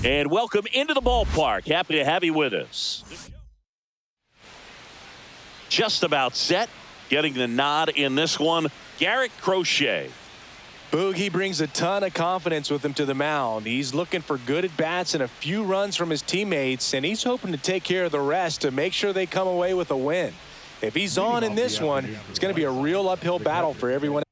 And welcome into the ballpark. Happy to have you with us. Just about set. Getting the nod in this one, Garrett Crochet. Boogie brings a ton of confidence with him to the mound. He's looking for good at-bats and a few runs from his teammates, and he's hoping to take care of the rest to make sure they come away with a win. If he's on in this one, it's going to be a real uphill battle for everyone.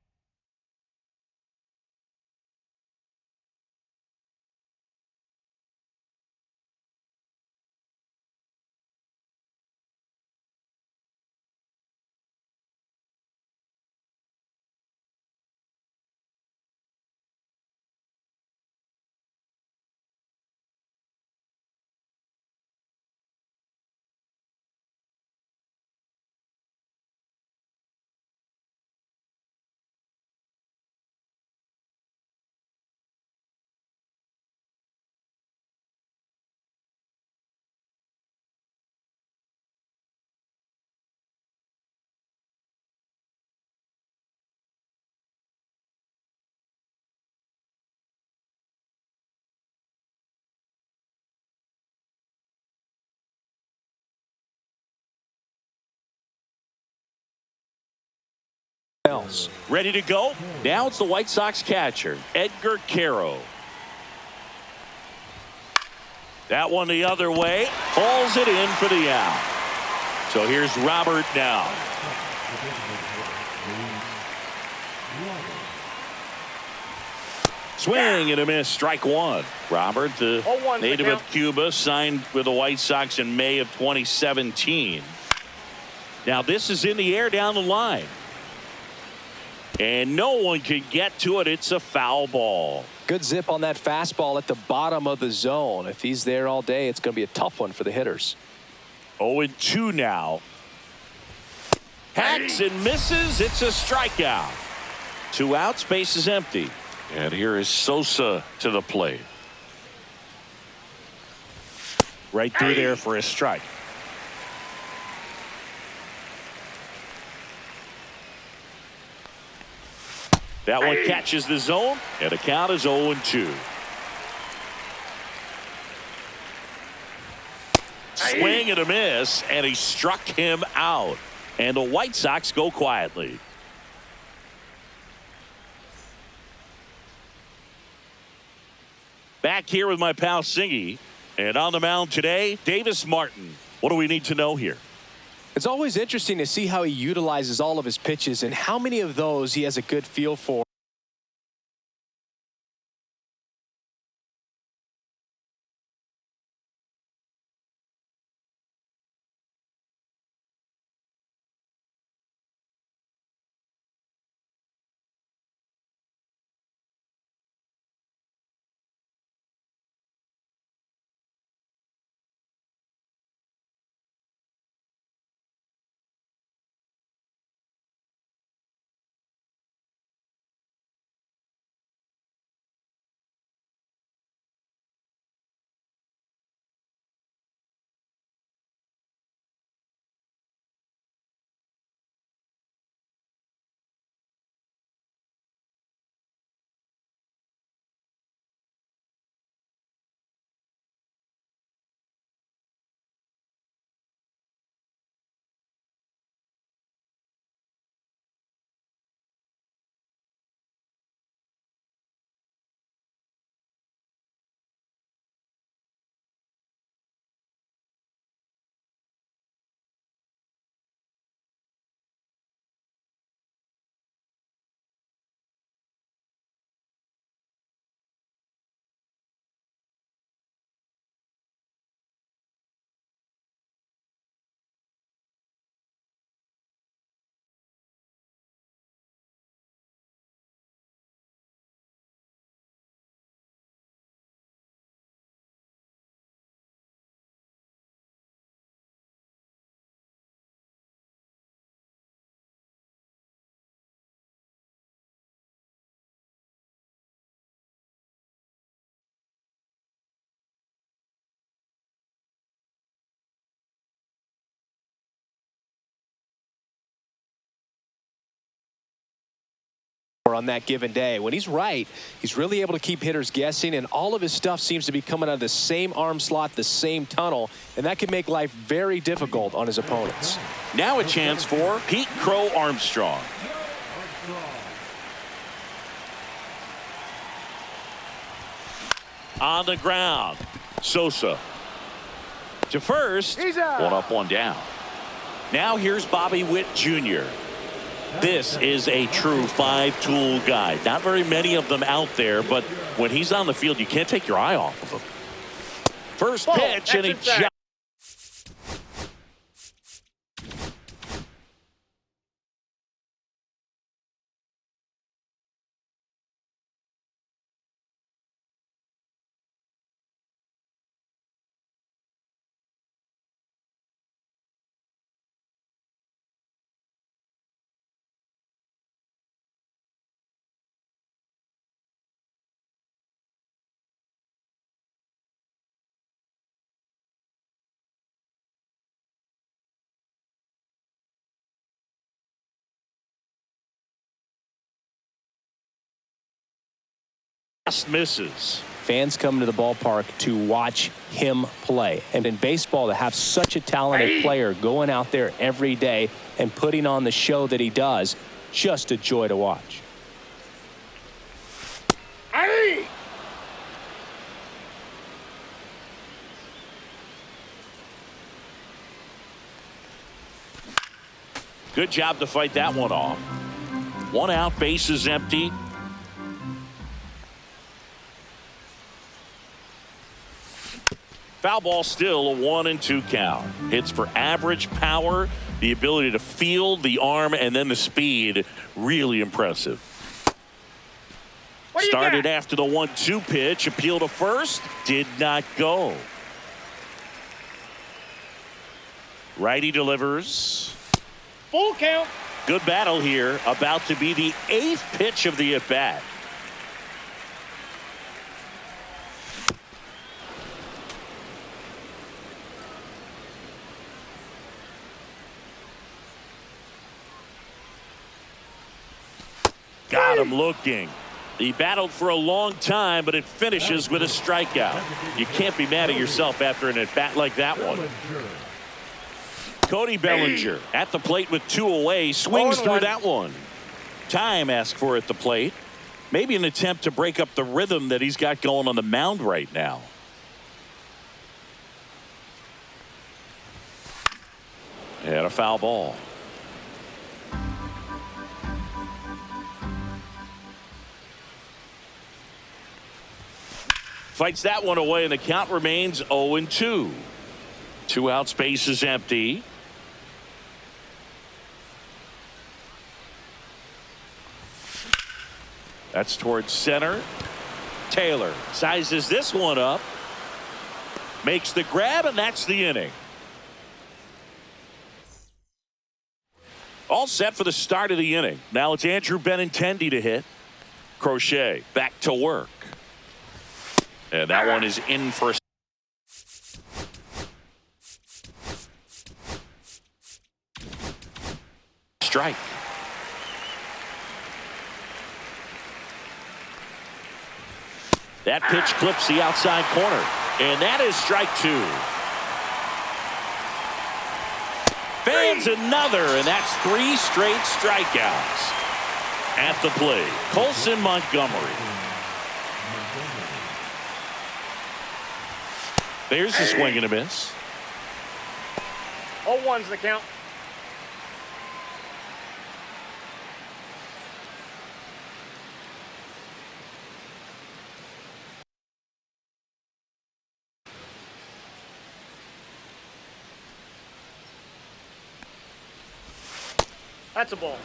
Else. Ready to go? Now it's the White Sox catcher, Edgar Caro. That one the other way. Hauls it in for the out. So here's Robert now. Swing and a miss. Strike one. Robert, the native of Cuba, signed with the White Sox in May of 2017. Now this is in the air down the line. And no one can get to it. It's a foul ball. Good zip on that fastball at the bottom of the zone. If he's there all day, it's going to be a tough one for the hitters. 0-2 now. Hacks and misses. It's a strikeout. 2 outs, base is empty. And here is Sosa to the plate. Right through there for a strike. That one catches the zone, and the count is 0-2. Swing and a miss, and he struck him out. And the White Sox go quietly. Back here with my pal Singy, and on the mound today, Davis Martin. What do we need to know here? It's always interesting to see how he utilizes all of his pitches and how many of those he has a good feel for. on that given day. When he's right, he's really able to keep hitters guessing, and all of his stuff seems to be coming out of the same arm slot, the same tunnel, and that can make life very difficult on his opponents. Now a chance for Pete Crow Armstrong. On the ground, Sosa to first. One up, one down. Now here's Bobby Witt Jr. This is a true five-tool guy. Not very many of them out there, but when he's on the field, you can't take your eye off of him. First pitch, and he jumps. Misses. Fans come to the ballpark to watch him play. And in baseball, to have such a talented player going out there every day and putting on the show that he does, just a joy to watch. Good job to fight that one off. One out, bases empty. Foul ball, still a 1-2 count. Hits for average power, the ability to field, the arm, and then the speed. Really impressive. Started after the 1-2 pitch. Appeal to first. Did not go. Righty delivers. Full count. Good battle here. About to be the 8th pitch of the at-bat. Got him looking. He battled for a long time, but it finishes with a strikeout. You can't be mad at yourself after an at-bat like that one. Cody Bellinger at the plate with 2 away. Swings through that one. Time asked for at the plate. Maybe an attempt to break up the rhythm that he's got going on the mound right now. And a foul ball. Fights that one away, and the count remains 0-2. 2 outs, base is empty. That's towards center. Taylor sizes this one up. Makes the grab, and that's the inning. All set for the start of the inning. Now it's Andrew Benintendi to hit. Crochet back to work. And that one is in for a strike. That pitch clips the outside corner. And that is strike 2. Fans another, and that's 3 straight strikeouts. At the plate, Colson Montgomery. There's a swing and a miss. 0-1's the count. That's a ball.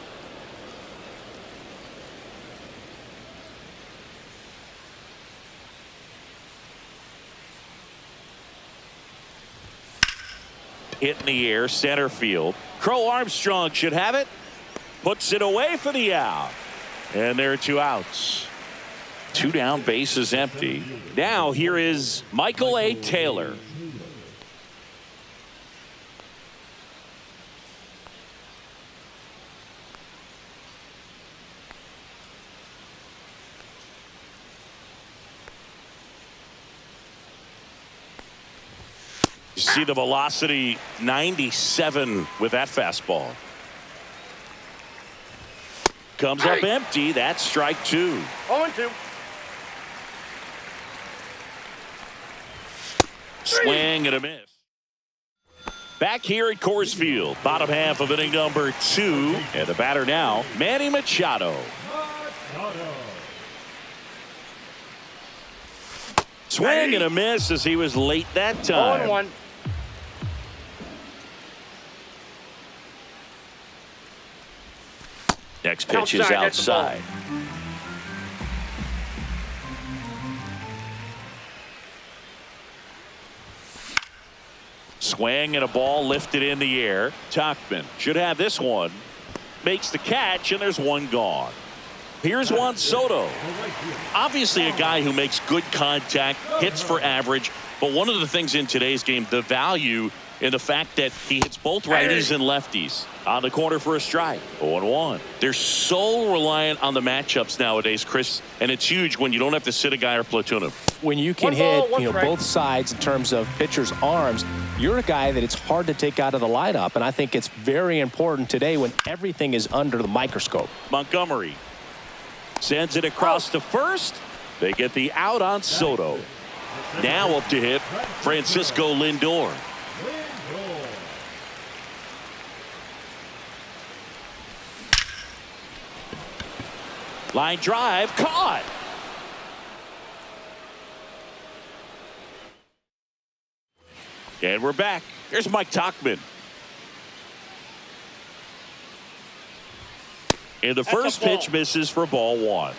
Hit in the air, center field. Crow Armstrong should have it. Puts it away for the out. And there are 2 outs. 2 down, bases empty. Now here is Michael A. Taylor. See the velocity, 97 with that fastball. Comes up empty. That's strike 2. 0-2. Swing and a miss. Back here at Coors Field, bottom half of inning number 2. And the batter now, Manny Machado. Swing and a miss as he was late that time. 0-1. Next pitch is outside. Swing and a ball lifted in the air. Tauchman should have this one. Makes the catch, and there's one gone. Here's Juan Soto. Obviously a guy who makes good contact, hits for average. But one of the things in today's game, the value in the fact that he hits both righties and lefties. On the corner for a strike. 0-1. They're so reliant on the matchups nowadays, Chris, and it's huge when you don't have to sit a guy or platoon him. When you can hit both sides in terms of pitchers' arms, you're a guy that it's hard to take out of the lineup, and I think it's very important today when everything is under the microscope. Montgomery sends it across to first. They get the out on Soto. Now up to hit Francisco Lindor. Line drive caught. And we're back. Here's Mike Tauchman. And the first pitch misses for ball 1.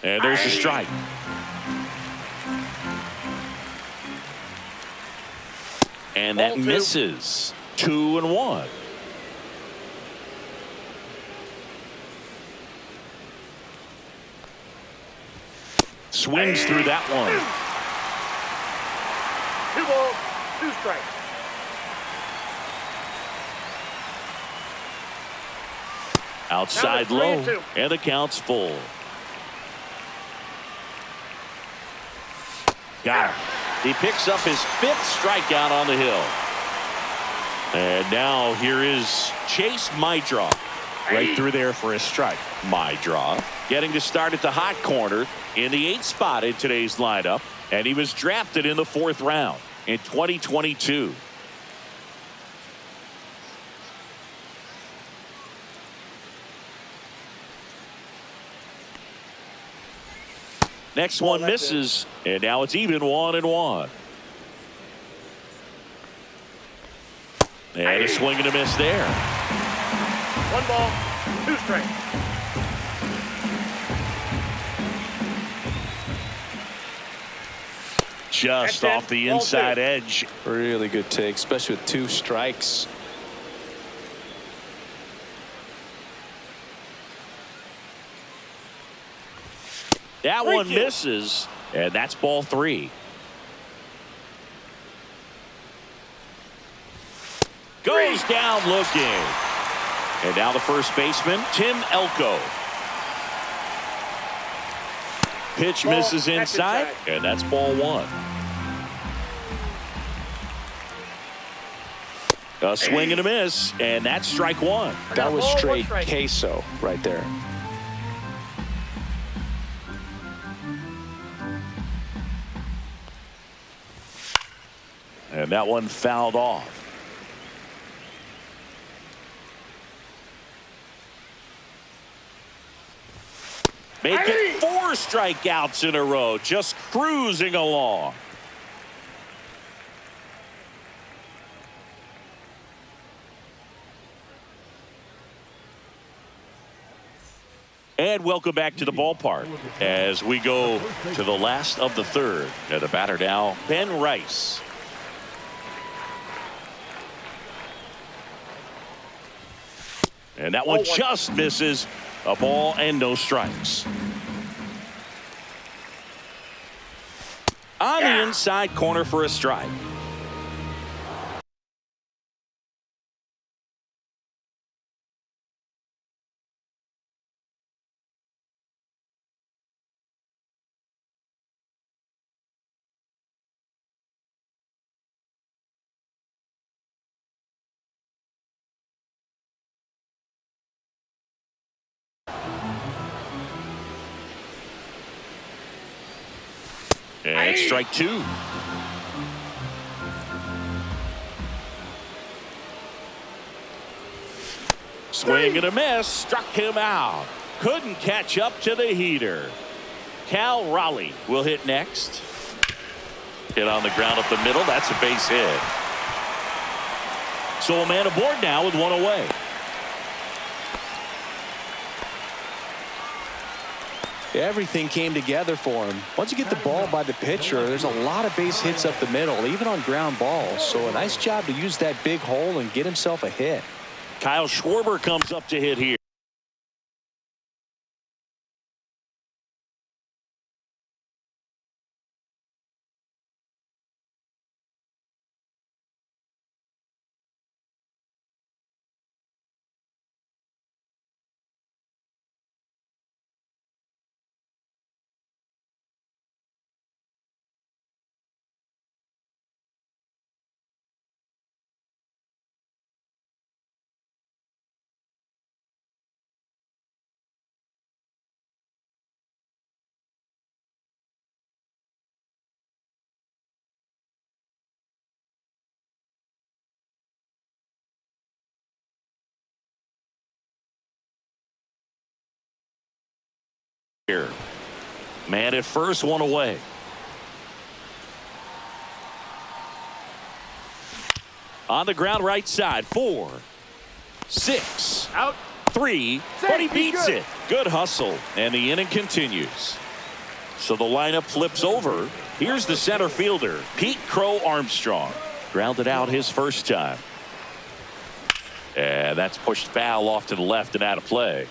And there's a strike. And that misses. 2-1. Swings through that one. 2 balls, 2 strikes. Outside low, and the count's full. Got him. He picks up his 5th strikeout on the hill. And now here is Chase Maidra. Right through there for a strike. Maidra getting to start at the hot corner in the 8th spot in today's lineup. And he was drafted in the 4th round in 2022. Next one misses, and now it's even 1-1. And a swing and a miss there. 1 ball, 2 strikes. Just off the inside edge. Really good take, especially with 2 strikes. That one misses, and that's ball 3. Goes down looking. And now the first baseman, Tim Elko. Pitch misses inside, and that's ball 1. A swing and a miss, and that's strike 1. That was straight queso right there. And that one fouled off. Make it 4 strikeouts in a row, just cruising along. And welcome back to the ballpark as we go to the last of the 3rd. And the batter now, Ben Rice. And that one just misses. A ball and no strikes. On the inside corner for a strike. And strike two. Swing and a miss. Struck him out. Couldn't catch up to the heater. Cal Raleigh will hit next. Hit on the ground up the middle. That's a base hit. So a man aboard now with one away. Everything came together for him. Once you get the ball by the pitcher, there's a lot of base hits up the middle, even on ground balls. So a nice job to use that big hole and get himself a hit. Kyle Schwarber comes up to hit here. Here. Man at first, one away. On the ground right side, 4, 6, Out. 3, but he beats it. Good hustle, and the inning continues. So the lineup flips over. Here's the center fielder, Pete Crow Armstrong. Grounded out his first time. And that's pushed foul off to the left and out of play.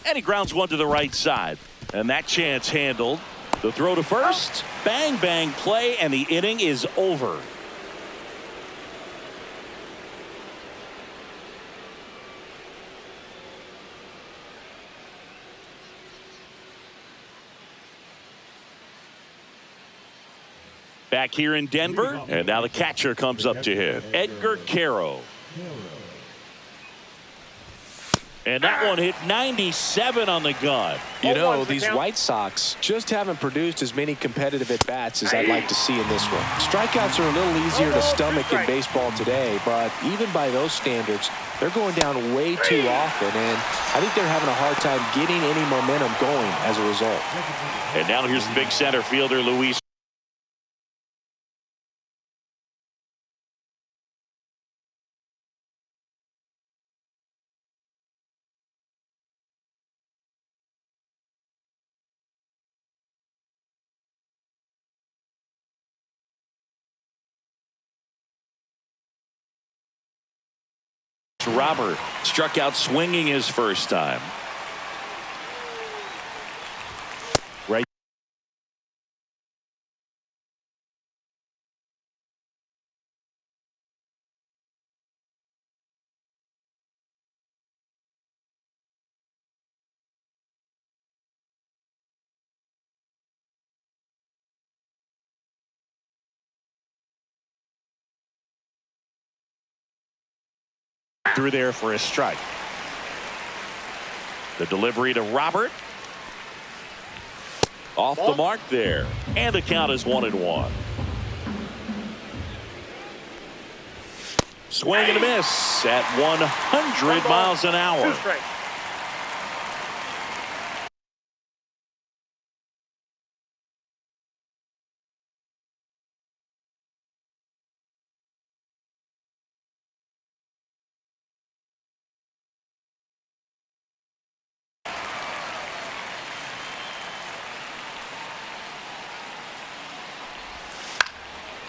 And he grounds one to the right side. And that chance handled. The throw to first. Bang, bang play, and the inning is over. Back here in Denver. And now the catcher comes up to him. Edgar Caro. And that one hit 97 on the gun. You know, these White Sox just haven't produced as many competitive at-bats as I'd like to see in this one. Strikeouts are a little easier to stomach in baseball today, but even by those standards, they're going down way too often, and I think they're having a hard time getting any momentum going as a result. And now here's the big center fielder, Luis. Robert struck out swinging his first time. Right. Through there for a strike. The delivery to Robert. Off the mark there. And the count is 1-1. Swing and a miss at 100 miles an hour.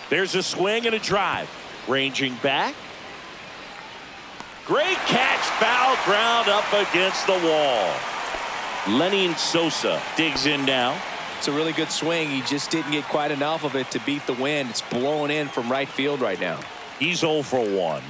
There's a swing and a drive. Ranging back. Great catch. Foul ground up against the wall. Lenny Sosa digs in now. It's a really good swing. He just didn't get quite enough of it to beat the wind. It's blowing in from right field right now. He's 0 for 1.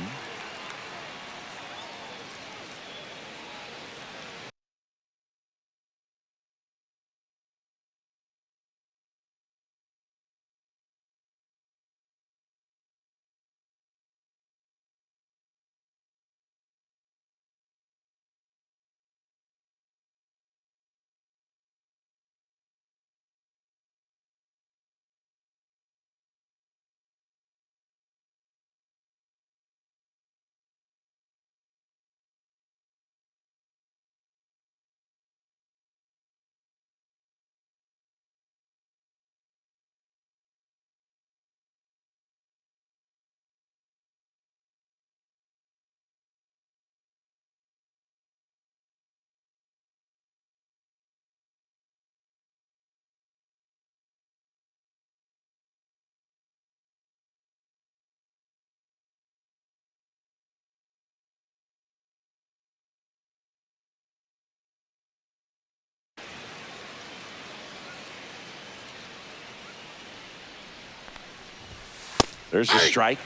There's a strike.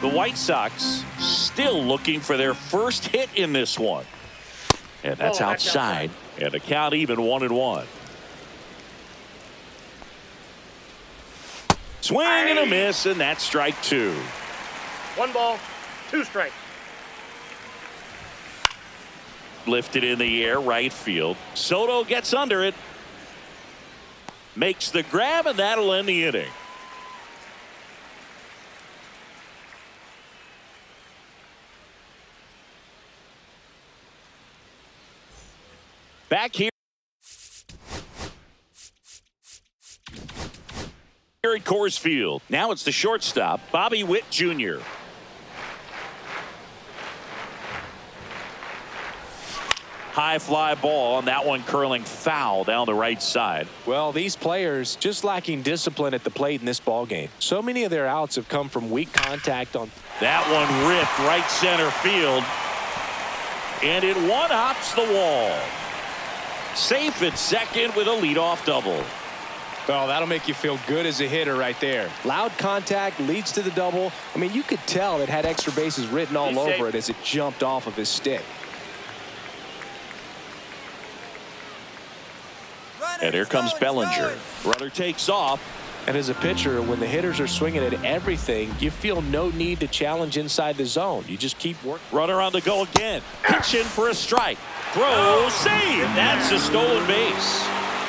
The White Sox still looking for their first hit in this one. And that's outside. And the count even 1-1. Swing and a miss, and that's strike 2. 1 ball, 2 strikes. Lifted in the air, right field. Soto gets under it. Makes the grab, and that'll end the inning. Back here at Coors Field. Now it's the shortstop, Bobby Witt Jr. High fly ball, and that one curling foul down the right side. Well, these players just lacking discipline at the plate in this ball game. So many of their outs have come from weak contact on. That one ripped right center field, and it one-hops the wall. Safe at second with a leadoff double. Oh, that'll make you feel good as a hitter right there. Loud contact leads to the double. I mean, you could tell it had extra bases written all over it as it jumped off of his stick. And here comes Bellinger. Runner takes off. And as a pitcher, when the hitters are swinging at everything, you feel no need to challenge inside the zone. You just keep working. Runner on the go again. Pitch in for a strike. Throw, save. That's a stolen base.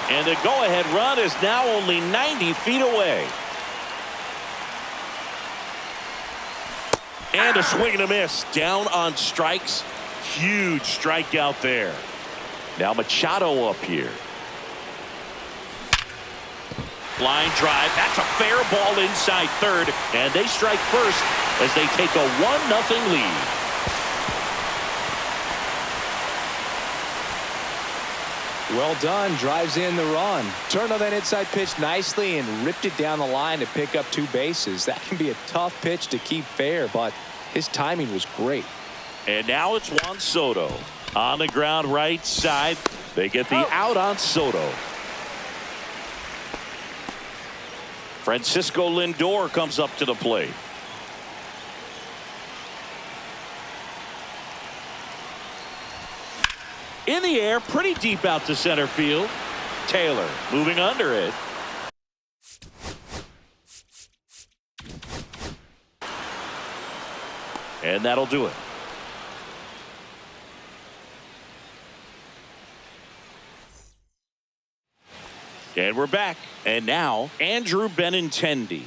And the go-ahead run is now only 90 feet away. And a swing and a miss. Down on strikes. Huge strikeout there. Now Machado up here. Line drive. That's a fair ball inside third. And they strike first as they take a 1-0 lead. Well done. Drives in the run. Turned on that inside pitch nicely and ripped it down the line to pick up 2 bases. That can be a tough pitch to keep fair, but his timing was great. And now it's Juan Soto. On the ground right side. They get the out on Soto. Francisco Lindor comes up to the plate. In the air, pretty deep out to center field. Taylor moving under it. And that'll do it. And we're back. And now, Andrew Benintendi.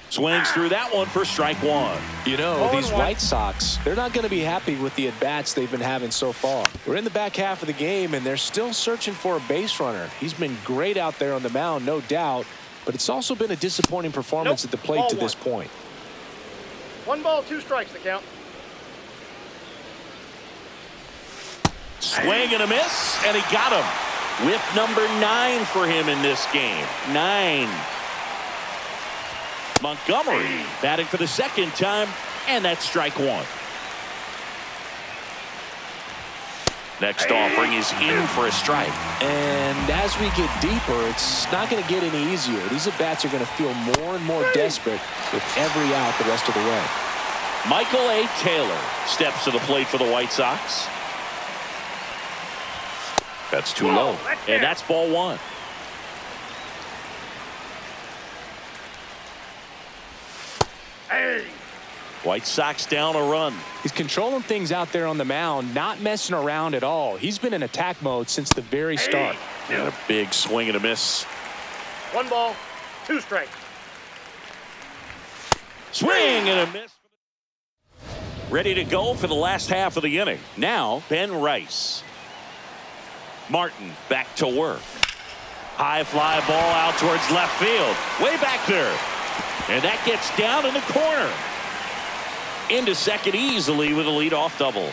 Swings through that one for strike 1. You know, these White Sox, they're not going to be happy with the at-bats they've been having so far. We're in the back half of the game, and they're still searching for a base runner. He's been great out there on the mound, no doubt, but it's also been a disappointing performance at the plate to this point. 1 ball, 2 strikes the count. Swing and a miss, and he got him. Whip number 9 for him in this game. 9. Montgomery batting for the second time, and that's strike 1. Next offering is in for a strike. And as we get deeper, it's not going to get any easier. These at-bats are going to feel more and more desperate with every out the rest of the way. Michael A. Taylor steps to the plate for the White Sox. That's too low, and that's ball 1. White Sox down a run. He's controlling things out there on the mound, not messing around at all. He's been in attack mode since the very start. And a big swing and a miss. 1 ball, 2 strikes. Swing and a miss. Ready to go for the last half of the inning. Now, Ben Rice. Martin back to work. High fly ball out towards left field. Way back there. And that gets down in the corner. Into second easily with a leadoff double.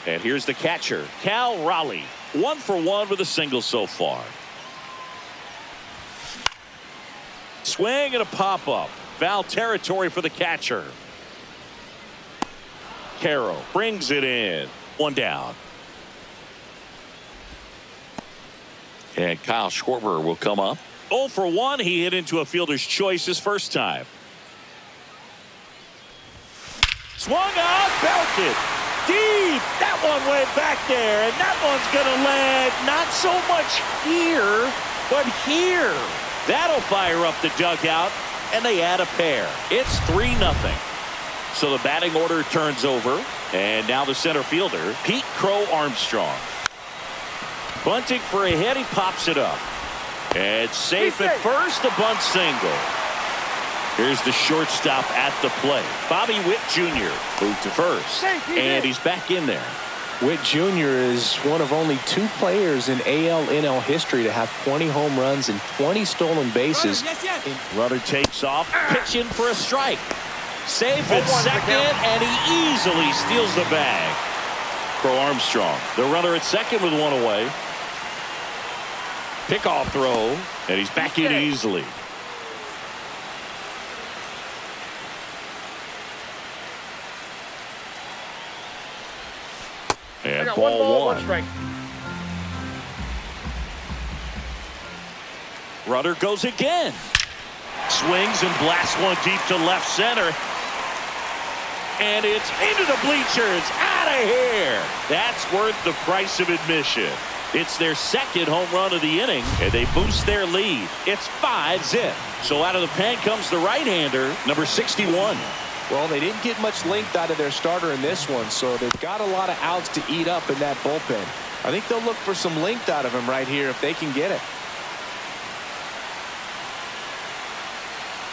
And here's the catcher, Cal Raleigh. 1 for 1 with a single so far. Swing and a pop-up. Foul territory for the catcher. Carroll brings it in. 1 down. And Kyle Schwarber will come up. 0 for 1. He hit into a fielder's choice his first time. Swung on, belted deep. That one went back there, and that one's going to land not so much here, but here. That'll fire up the dugout, and they add a pair. It's 3-0. So the batting order turns over, and now the center fielder, Pete Crow Armstrong. Bunting for a hit, he pops it up. And safe at first, the bunt single. Here's the shortstop at the plate. Bobby Witt Jr. moved to first, and he's back in there. Witt Jr. is one of only 2 players in AL/NL history to have 20 home runs and 20 stolen bases. Runner takes off, pitching for a strike. Safe at second, and he easily steals the bag. Crow Armstrong, the runner at second with 1 away. Pickoff throw, and he's back in easily. And ball 1. Strike. Runner goes again. Swings and blasts one deep to left center. And it's into the bleachers. Out of here. That's worth the price of admission. It's their second home run of the inning, and they boost their lead. It's 5-0. So out of the pen comes the right-hander, number 61. Well, they didn't get much length out of their starter in this one, so they've got a lot of outs to eat up in that bullpen. I think they'll look for some length out of him right here if they can get it.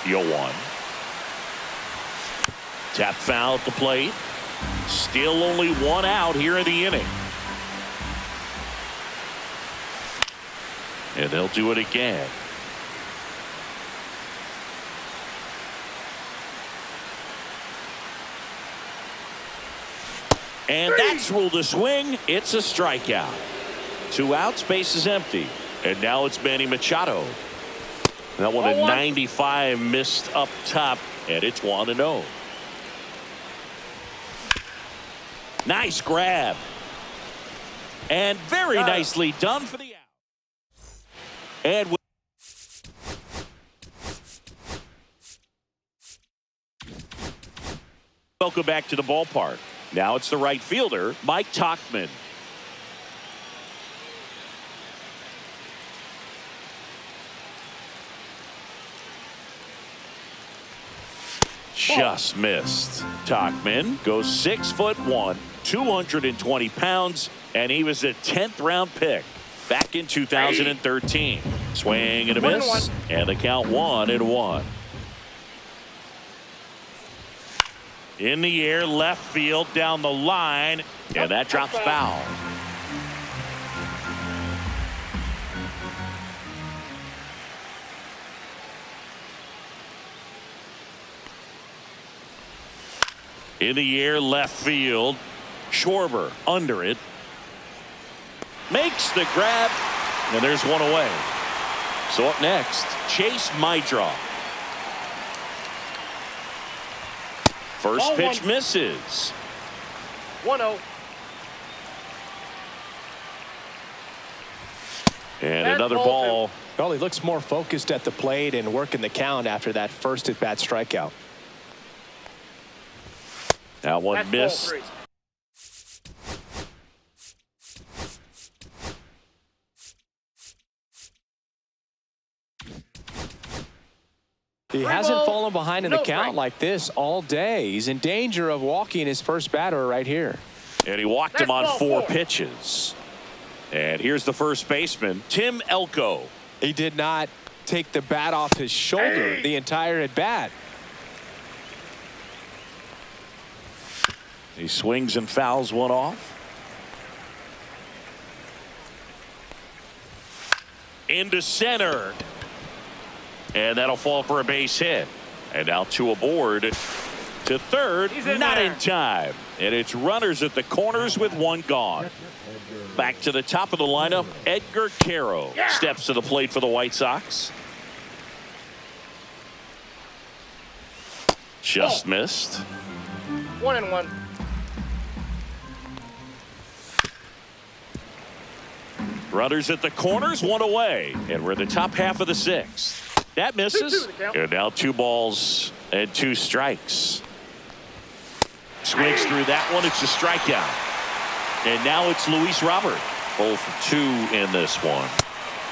0-1. Tap foul at the plate. Still only 1 out here in the inning. And they'll do it again. And that's ruled a swing. It's a strikeout. 2 outs, base is empty. And now it's Manny Machado. That one at 95 missed up top, and it's 1-0. Nice grab. And very nicely done for the out. And welcome back to the ballpark. Now it's the right fielder, Mike Tauchman. Just missed. Tauchman goes 6'1", 220 pounds, and he was a 10th round pick back in 2013. Swing and a miss, and the count 1-1. In the air, left field, down the line, and that drops foul. In the air, left field. Schwarber under it. Makes the grab, and there's 1 away. So up next, Chase Mydroff. First pitch misses. 1-0. And another ball. Well, he looks more focused at the plate and working the count after that first at-bat strikeout. That one missed. He hasn't fallen behind in the count like this all day. He's in danger of walking his first batter right here. And he walked him on 4 pitches. And here's the first baseman, Tim Elko. He did not take the bat off his shoulder the entire at bat. He swings and fouls one off. Into center. And that'll fall for a base hit. And now 2 aboard. To third, not in time. And it's runners at the corners with 1 gone. Back to the top of the lineup, Edgar Caro steps to the plate for the White Sox. Just missed. 1-1. Runners at the corners, one away. And we're in the top half of the sixth. That misses. And now 2 balls and 2 strikes. Swings through that one. It's a strikeout. And now it's Luis Robert. 0 for 2 in this one.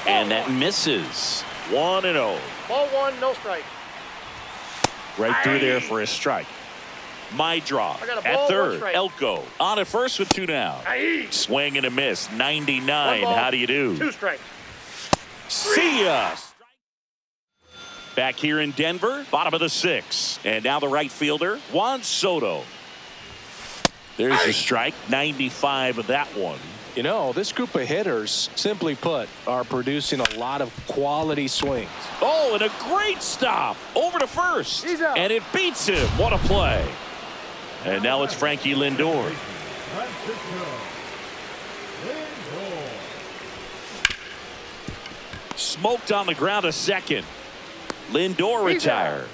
And that misses. 1-0. Ball 1, no strike. Right through there for a strike. My draw at third. Elko on at first with 2 down. Swing and a miss. 99. How do you do? 2 strikes. See ya. Back here in Denver, bottom of the 6th. And now the right fielder, Juan Soto. There's a strike. 95 of that one. You know, this group of hitters, simply put, are producing a lot of quality swings. Oh, and a great stop over to first. And it beats him. What a play. And now it's Frankie Lindor. Smoked on the ground a second. Lindor retired.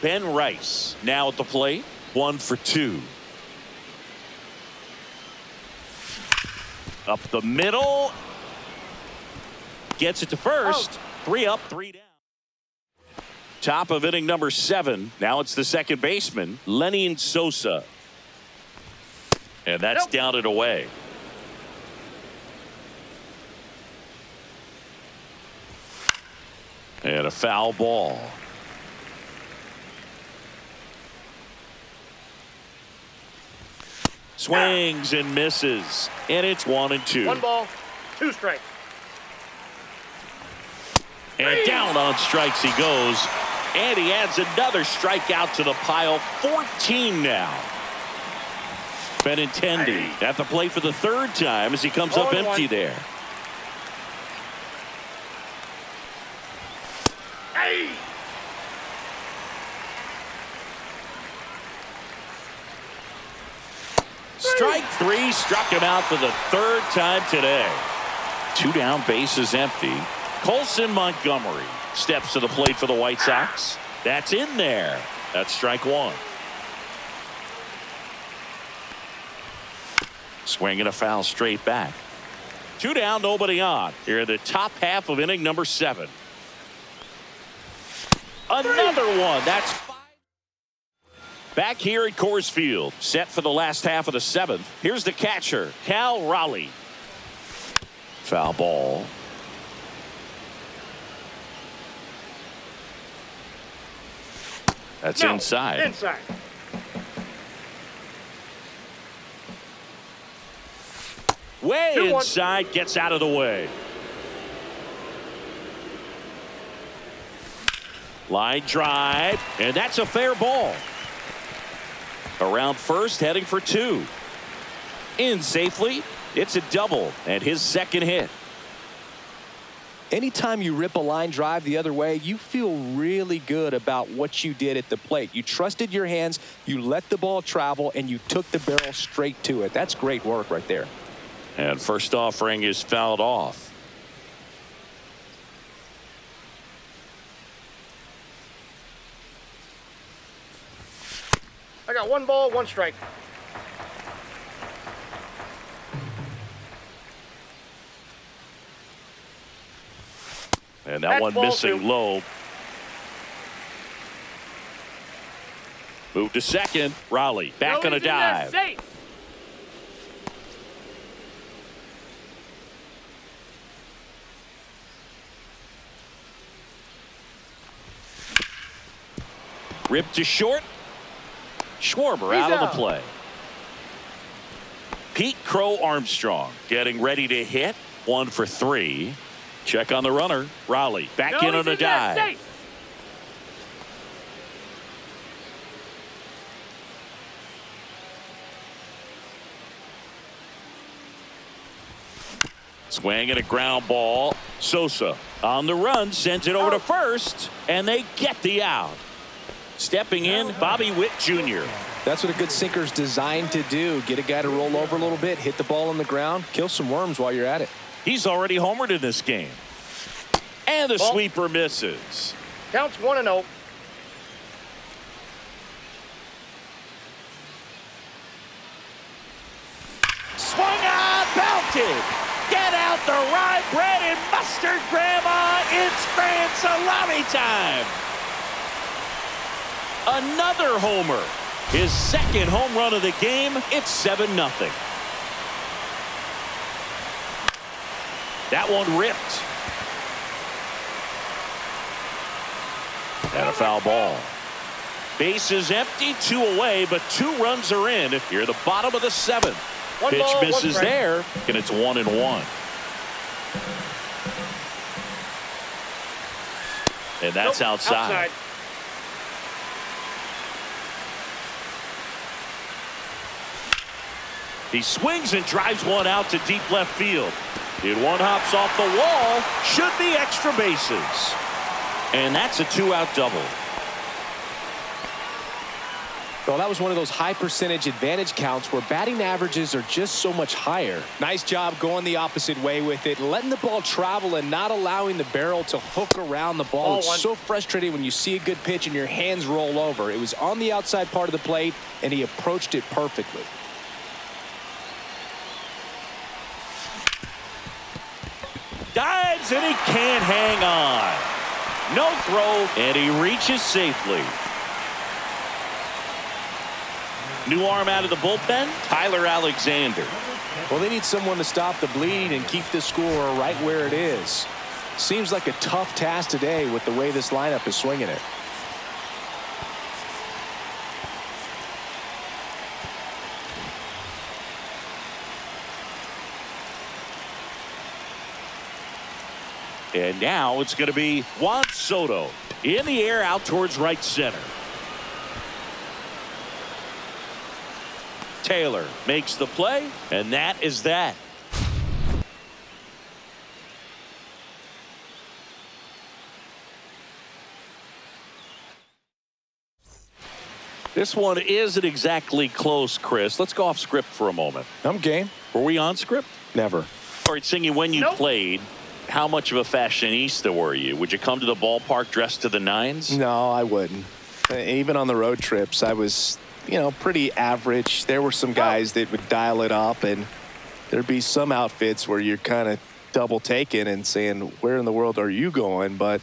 Ben Rice now at the plate. 1 for 2. Up the middle. Gets it to first. 3 up, 3 down. Top of inning number 7. Now it's the second baseman, Lenyn Sosa. And that's down and away. And a foul ball. Swings and misses. And it's 1-2. 1 ball, 2 strikes. And down on strikes he goes. And he adds another strikeout to the pile. 14 now. Benintendi at the plate for the 3rd time as he comes up empty there. Strike 3, struck him out for the 3rd time today. 2 down, bases empty. Colson Montgomery steps to the plate for the White Sox. That's in there. That's strike 1. Swing and a foul straight back. 2 down, nobody on. Here in the top half of inning number 7. Another one. That's 5. Back here at Coors Field, set for the last half of the 7th. Here's the catcher, Cal Raleigh. Foul ball. That's inside. Inside. Way inside, gets out of the way. Line drive, and that's a fair ball. Around first, heading for 2. In safely, it's a double, and his 2nd hit. Anytime you rip a line drive the other way, you feel really good about what you did at the plate. You trusted your hands, you let the ball travel, and you took the barrel straight to it. That's great work right there. And first offering is fouled off. I got 1 ball, 1 strike. And that one missing low. Move to second. Raleigh back on a dive. Ripped to short. Schwarber out of the play. Pete Crow Armstrong getting ready to hit. 1 for 3. Check on the runner. Raleigh back in on a dive. Swing and a ground ball. Sosa on the run, sends it over to first, and they get the out. Stepping in, Bobby Witt Jr. That's what a good sinker's designed to do. Get a guy to roll over a little bit, hit the ball on the ground, kill some worms while you're at it. He's already homered in this game. And the sweeper misses. Counts 1-0. Swung on, belted. Get out out the rye bread and mustard, Grandma. It's grand salami time. Another homer. His second home run of the game. It's 7-0. That one ripped. And a foul ball. Base is empty, 2 away, but 2 runs are in. Here at the bottom of the 7th. Pitch misses there, and it's 1-1. And that's outside. He swings and drives one out to deep left field. And one hops off the wall. Should be extra bases. And that's a 2-out double. Well, that was one of those high percentage advantage counts where batting averages are just so much higher. Nice job going the opposite way with it, letting the ball travel and not allowing the barrel to hook around the ball. It's so frustrating when you see a good pitch and your hands roll over. It was on the outside part of the plate, and he approached it perfectly. Dives, and he can't hang on. No throw, and he reaches safely. New arm out of the bullpen, Tyler Alexander. Well, they need someone to stop the bleed and keep the score right where it is. Seems like a tough task today with the way this lineup is swinging it. And now it's going to be Juan Soto in the air out towards right center. Taylor makes the play, and that is that. This one isn't exactly close, Chris. Let's go off script for a moment. I'm game. Were we on script? Never. All right, Singy, when you played, how much of a fashionista were you? Would you come to the ballpark dressed to the nines? No, I wouldn't. Even on the road trips, I was, pretty average. There were some guys that would dial it up, and there'd be some outfits where you're kind of double taking and saying, where in the world are you going? But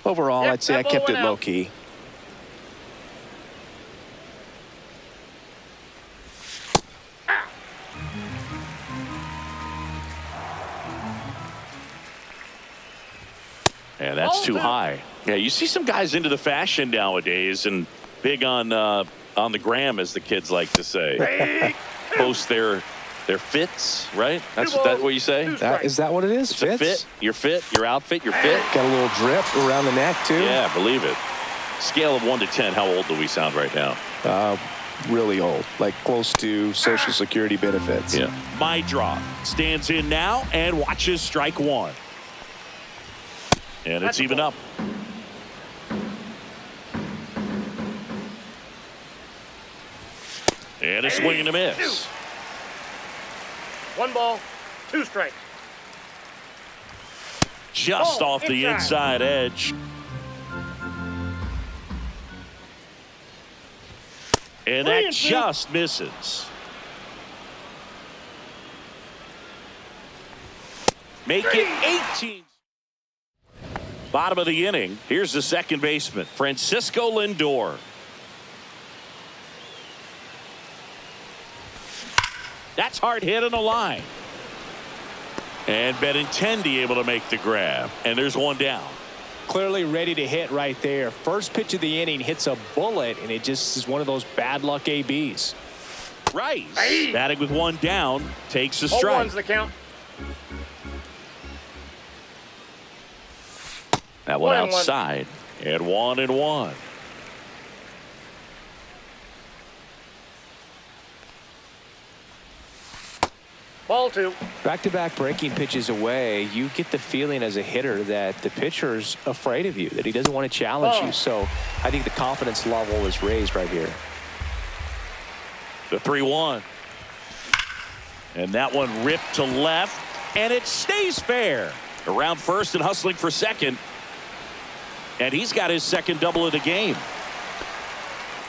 overall, I'd say I kept it low key. Yeah, that's too high. Yeah, you see some guys into the fashion nowadays and big on the gram, as the kids like to say. Post their fits, right? That's what you say? Is that what it is? It's a fit. Your fit, your outfit, your fit. Got a little drip around the neck, too. Yeah, believe it. Scale of 1 to 10, how old do we sound right now? Really old, like close to Social Security benefits. Yeah. My draw stands in now and watches strike 1. And it's even up. And a swing and a miss. 1 ball, 2 strikes. Just off the inside edge. And that just misses. Make it 18. Bottom of the inning. Here's the second baseman, Francisco Lindor. That's hard hit on the line. And Benintendi able to make the grab. And there's one down. Clearly ready to hit right there. First pitch of the inning hits a bullet, and it just is one of those bad luck ABs. Rice, batting with one down, takes a strike. 0-1's the count. That one outside, and 1-1. Ball 2. Back-to-back breaking pitches away, you get the feeling as a hitter that the pitcher's afraid of you, that he doesn't want to challenge you. So I think the confidence level is raised right here. The 3-1. And that one ripped to left, and it stays fair. Around first and hustling for second. And he's got his second double of the game.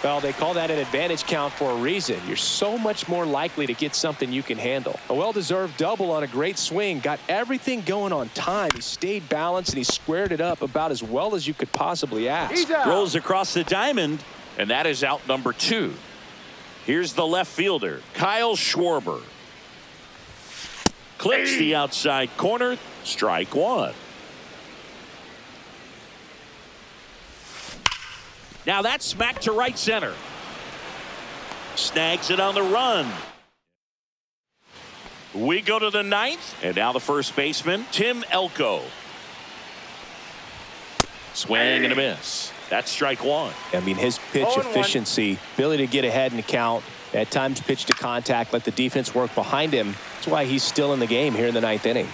Well, they call that an advantage count for a reason. You're so much more likely to get something you can handle. A well-deserved double on a great swing. Got everything going on time. He stayed balanced, and he squared it up about as well as you could possibly ask. Throws across the diamond, and that is out number 2. Here's the left fielder, Kyle Schwarber. Clips the outside corner. Strike 1. Now that's smacked to right center. Snags it on the run. We go to the 9th, and now the first baseman, Tim Elko. Swing and a miss. That's strike 1. I mean, his pitch efficiency, ability to get ahead in the count, at times pitch to contact, let the defense work behind him. That's why he's still in the game here in the 9th inning.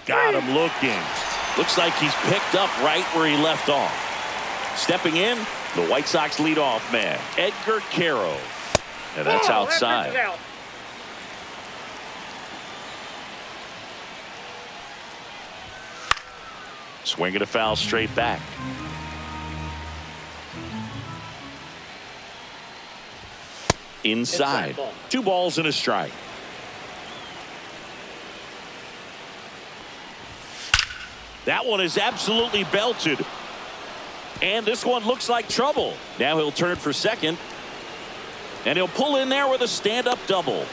Got him looking. Looks like he's picked up right where he left off. Stepping in, the White Sox leadoff man, Edgar Caro. And that's outside. Out. Swing and a foul straight back. Inside. 2 balls and a strike. That one is absolutely belted. And this one looks like trouble. Now he'll turn for second. And he'll pull in there with a stand-up double.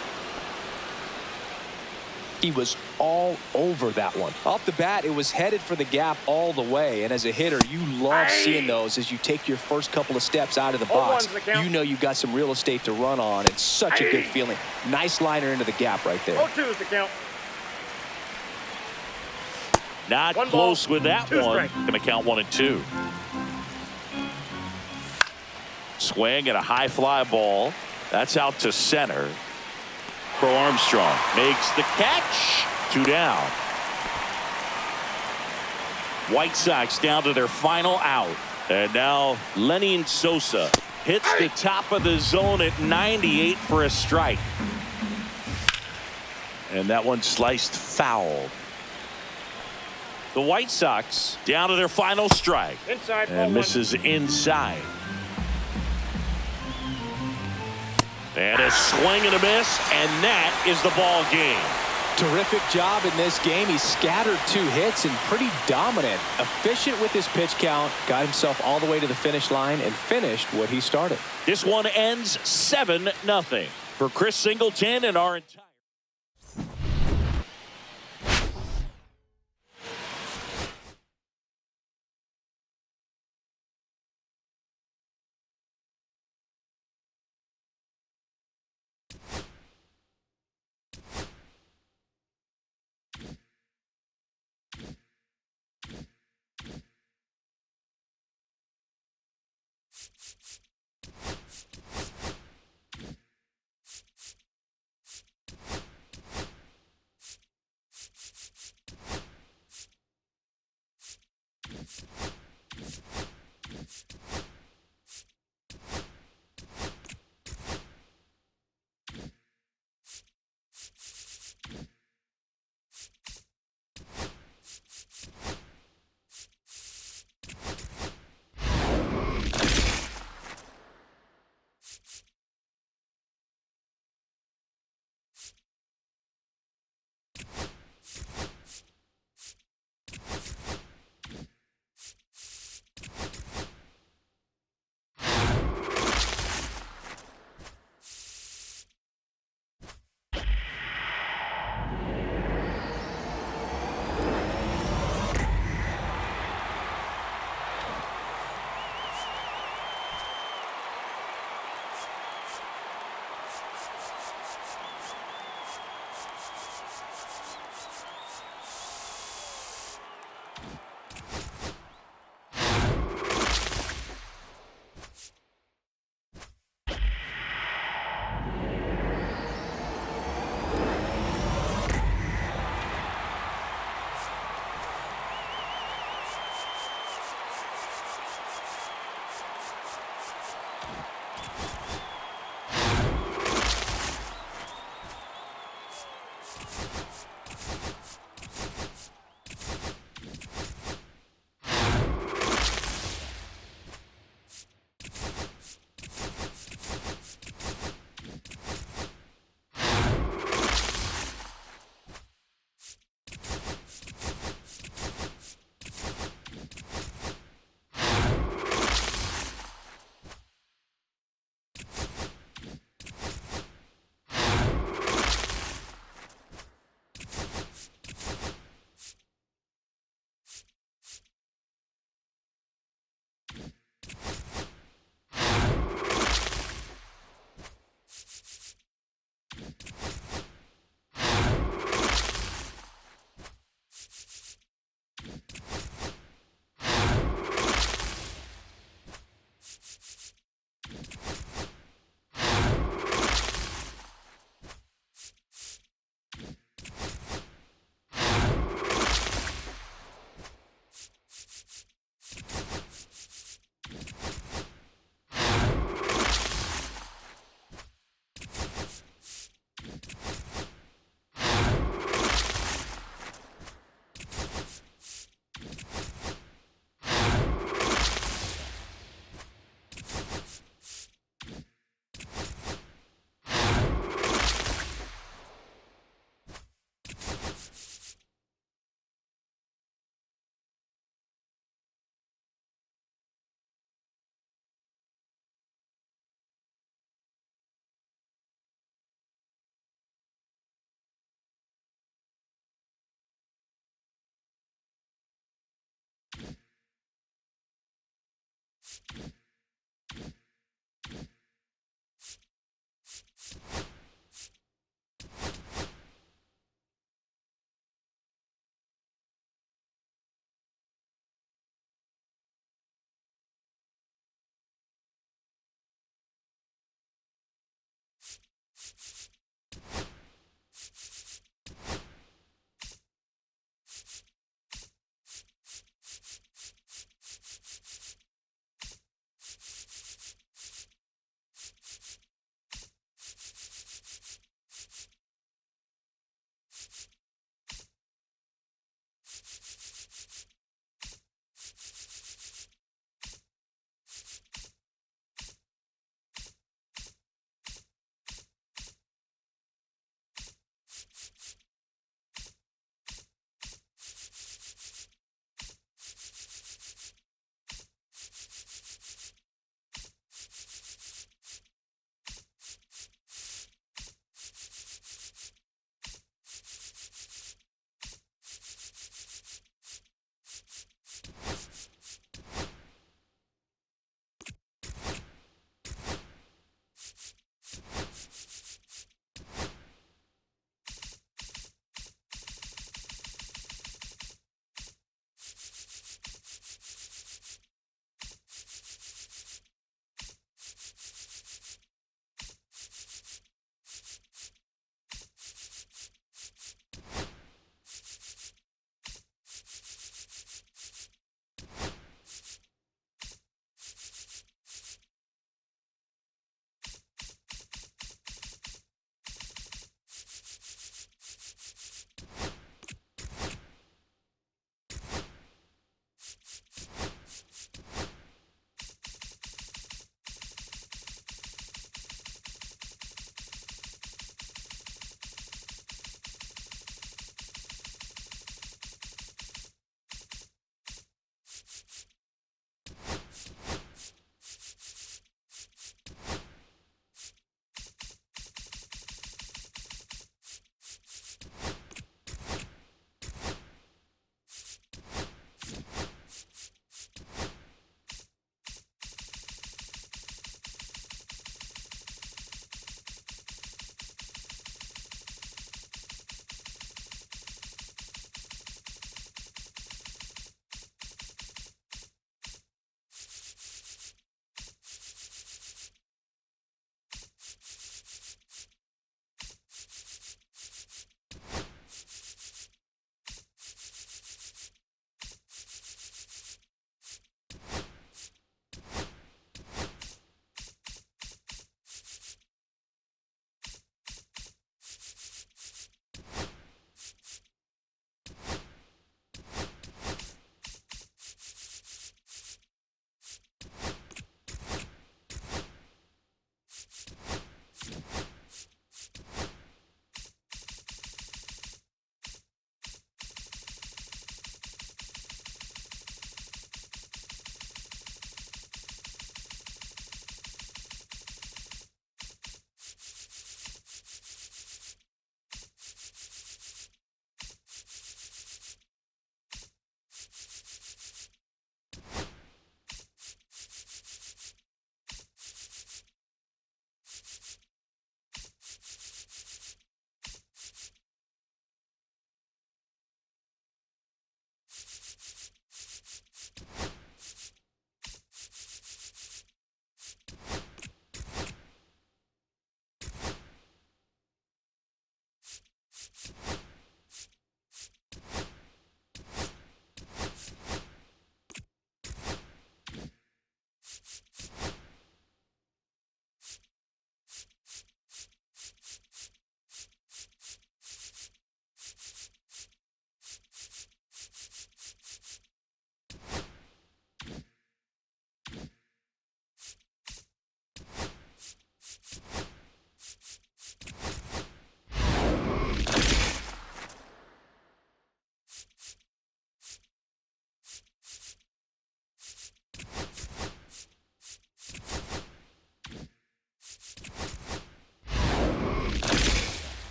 He was all over that one. Off the bat, it was headed for the gap all the way. And as a hitter, you love seeing those as you take your first couple of steps out of the box. You know you've got some real estate to run on. It's such a good feeling. Nice liner into the gap right there. 0-2 is the count. Not One close ball, with that 2 one. strikes. Going to count 1 and 2. Swing and a high fly ball. That's out to center. Pro Armstrong makes the catch. 2 down. White Sox down to their final out. And now Lenin Sosa hits the top of the zone at 98 for a strike. And that one sliced foul. The White Sox down to their final strike. Inside. And misses inside. And a swing and a miss, and that is the ball game. Terrific job in this game. He scattered 2 hits and pretty dominant. Efficient with his pitch count. Got himself all the way to the finish line and finished what he started. This one ends 7-0. For Chris Singleton and our entire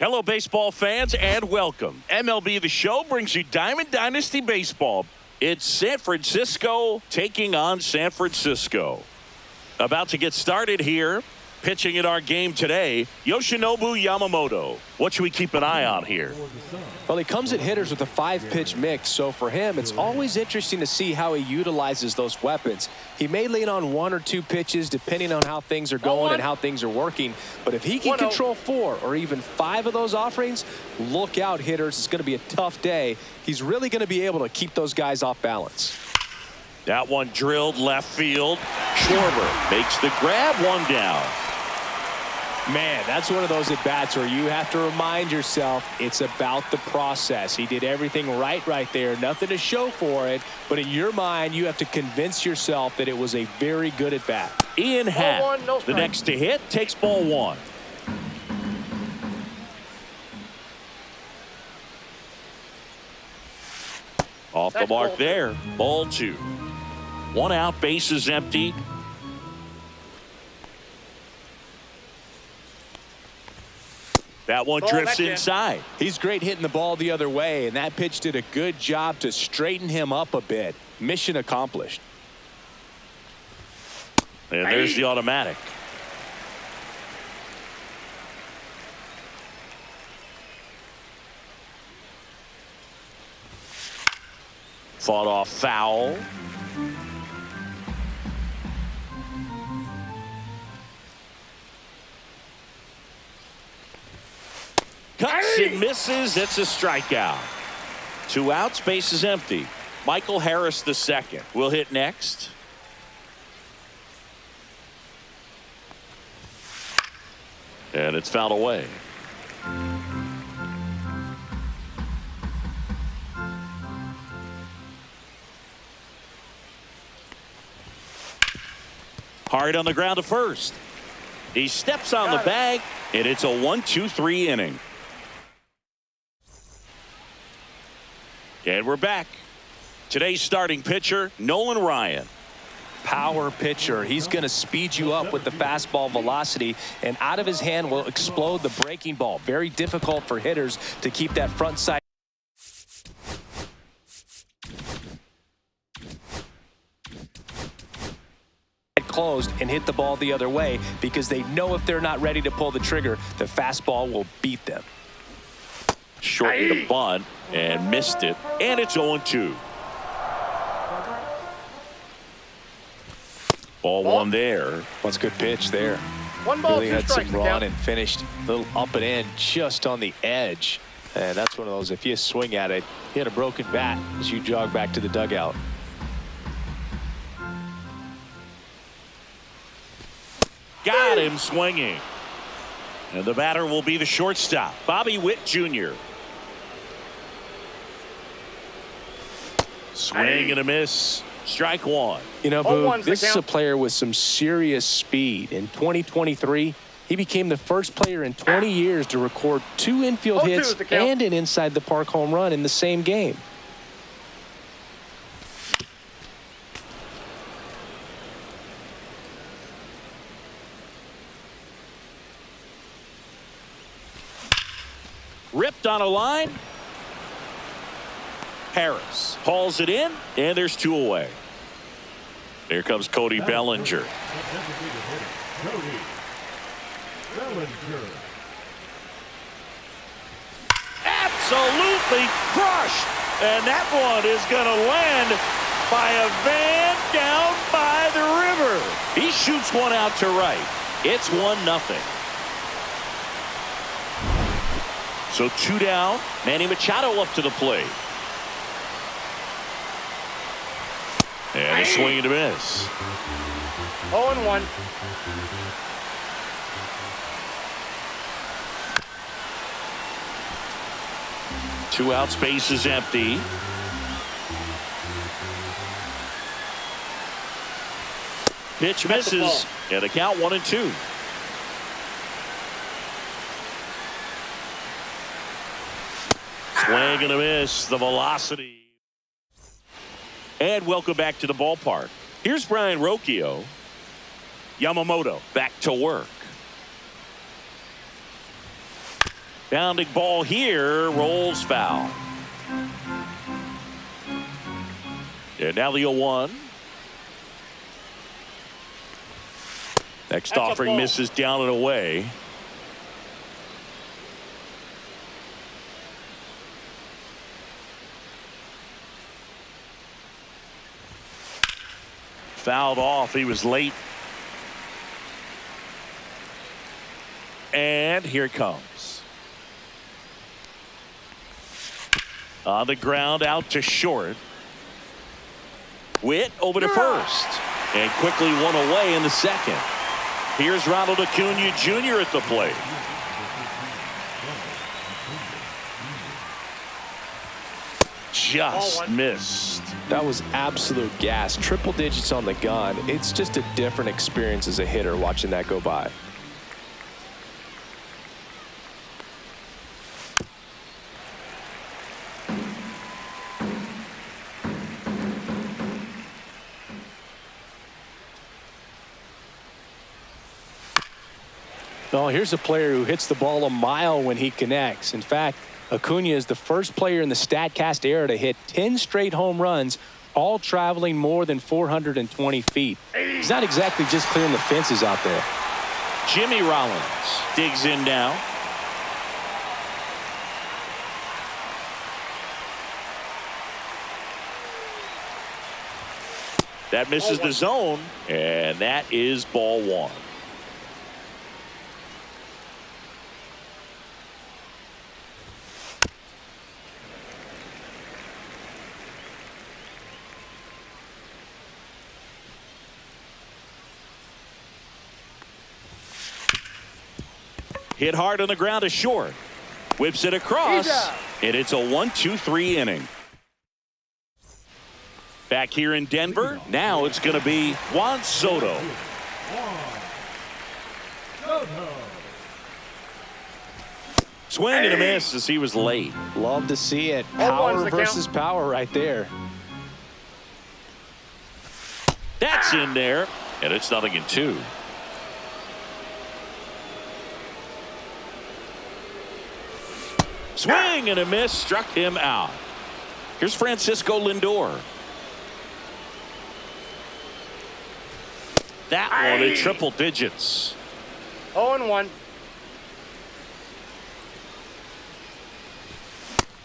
Hello, baseball fans, and welcome. MLB The Show brings you Diamond Dynasty Baseball. It's San Francisco taking on San Francisco. About to get started here. Pitching in our game today, Yoshinobu Yamamoto. What should we keep an eye on here? Well, he comes at hitters with a 5-pitch mix, so for him, it's always interesting to see how he utilizes those weapons. He may lean on 1 or 2 pitches depending on how things are going and how things are working, but if he can control 4 or even 5 of those offerings, look out, hitters. It's going to be a tough day. He's really going to be able to keep those guys off balance. That one drilled left field. Schwarber makes the grab, one down. Man, that's one of those at-bats where you have to remind yourself it's about the process. He did everything right there. Nothing to show for it. But in your mind, you have to convince yourself that it was a very good at-bat. Ian Happ, the next to hit, takes ball 1. Off the mark there. Ball 2. 1 out, bases empty. That one drifts inside. He's great hitting the ball the other way, and that pitch did a good job to straighten him up a bit. Mission accomplished. And there's the automatic. Fought off foul. Cuts and misses. It's a strikeout. 2 outs, bases empty. Michael Harris the second will hit next. And it's fouled away. Hard on the ground to first. He steps on the bag, and it's a 1-2-3 inning. And we're back. Today's starting pitcher, Nolan Ryan. Power pitcher. He's going to speed you up with the fastball velocity, and out of his hand will explode the breaking ball. Very difficult for hitters to keep that front side closed and hit the ball the other way, because they know if they're not ready to pull the trigger, the fastball will beat them. Shortened the bunt and missed it, and it's 0-2. Ball 1 there. That's a good pitch there. 1 ball, really 2 had strikes. some run and finished a little up and in just on the edge. And that's one of those, if you swing at it, you had a broken bat as you jog back to the dugout. Got him swinging. And the batter will be the shortstop, Bobby Witt Jr. Swing and a miss. Strike 1. You know, Boo, this is a player with some serious speed. In 2023, he became the first player in 20 years to record 2 infield hits and an inside the park home run in the same game. Ripped on a line. Harris hauls it in, and there's 2 away. Here comes Cody Bellinger. Absolutely crushed. And that one is going to land by a van down by the river. He shoots one out to right. It's 1-0. So 2 down. Manny Machado up to the plate. And a swing and a miss. 0-1. Two out, space is empty. Pitch misses, and a count 1-2. Swing and a miss. The velocity. And welcome back to the ballpark. Here's Brian Rocchio. Yamamoto back to work. Bounding ball here, rolls foul. And now the 0-1. Next offering misses down and away. Fouled off. He was late. And here it comes. On the ground, out to short. Witt over to first. And quickly one away in the second. Here's Ronald Acuna Jr. at the plate. Just missed. That was absolute gas. Triple digits on the gun. It's just a different experience as a hitter watching that go by. Oh, here's a player who hits the ball a mile when he connects. In fact, Acuna is the first player in the StatCast era to hit 10 straight home runs, all traveling more than 420 feet. He's not exactly just clearing the fences out there. Jimmy Rollins digs in now. That misses the zone, and that is ball one. Hit hard on the ground to short. Whips it across, and it's a 1-2-3 inning. Back here in Denver, now it's going to be Juan Soto. Swing and a miss as he was late. Love to see it. Power versus power right there. That's in there, and it's 0-2. Swing and a miss, struck him out. Here's Francisco Lindor. That one in triple digits. 0-1.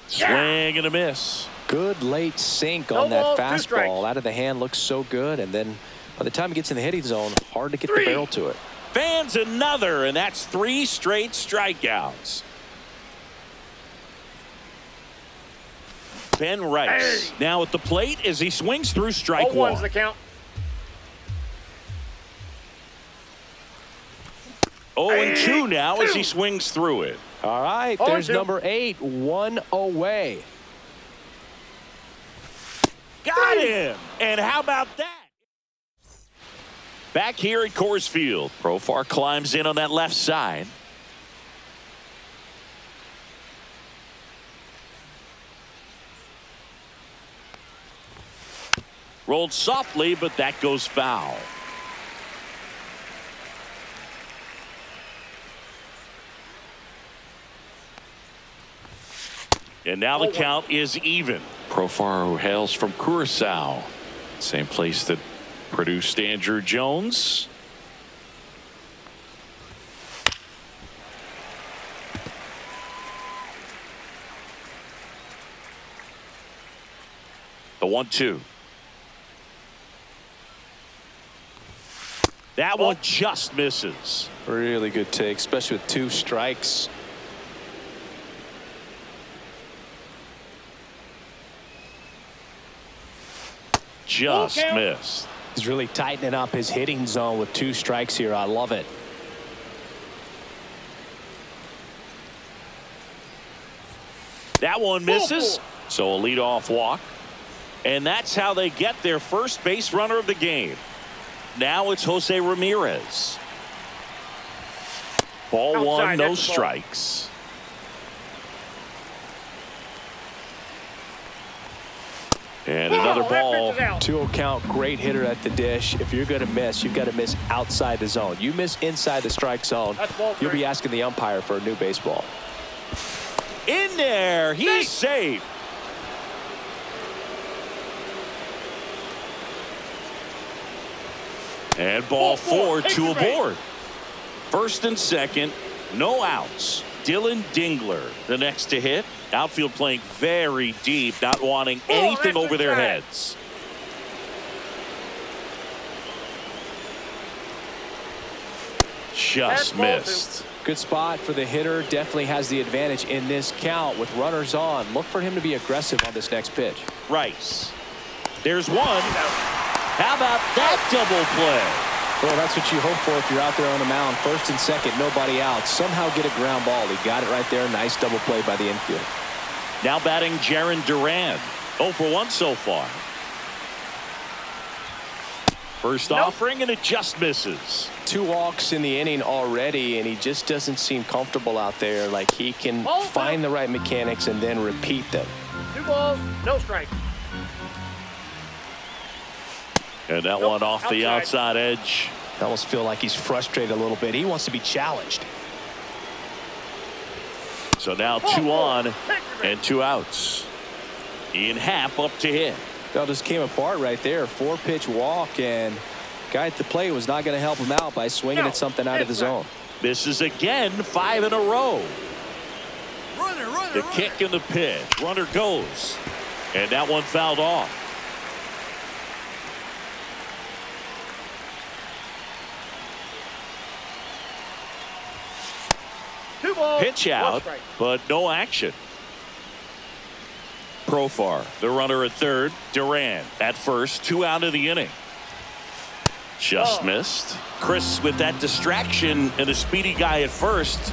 Swing and a miss. Good late sink on that fastball. Out of the hand, looks so good, and then by the time it gets in the hitting zone, hard to get the barrel to it. Fans another, and that's 3 straight strikeouts. Ben Rice now at the plate as he swings through strike one. 0-1's the count. 0-2 now as he swings through it. All right, there's number 8, 1 away. Got him! And how about that? Back here at Coors Field, Profar climbs in on that left side. Rolled softly, but that goes foul. And now the count is even. Profar, who hails from Curacao, same place that produced Andrew Jones. The 1-2. That one just misses. Really good take, especially with 2 strikes. Just missed. He's really tightening up his hitting zone with 2 strikes here. I love it. That one misses. So a leadoff walk. And that's how they get their first base runner of the game. Now it's Jose Ramirez. Ball one, no strikes. And another ball. 2-0 count, great hitter at the dish. If you're going to miss, you've got to miss outside the zone. You miss inside the strike zone, you'll be asking the umpire for a new baseball. In there. He's safe. And ball four, two aboard. First and second, no outs. Dylan Dingler, the next to hit. Outfield playing very deep, not wanting anything over their heads. Just missed. Good spot for the hitter. Definitely has the advantage in this count with runners on. Look for him to be aggressive on this next pitch. Rice. There's one. How about that double play? Well, that's what you hope for if you're out there on the mound. First and second, nobody out. Somehow get a ground ball. He got it right there. Nice double play by the infield. Now batting Jarren Duran. 0 for 1 so far. First offering, and it just misses. 2 walks in the inning already, and he just doesn't seem comfortable out there. Like he can find the right mechanics and then repeat them. 2 balls, no strike. And that one off the outside edge. I almost feel like he's frustrated a little bit. He wants to be challenged. So now 2 on and 2 outs. Ian Happ up to hit. That just came apart right there. 4-pitch walk, and guy at the plate was not going to help him out by swinging at something out of the zone. Misses again, 5 in a row. The kick and the pitch. Runner goes. And that one fouled off. Pitch out, but no action. Profar, the runner at third. Duran at first. 2 out of the inning. Just missed. Chris with that distraction and a speedy guy at first.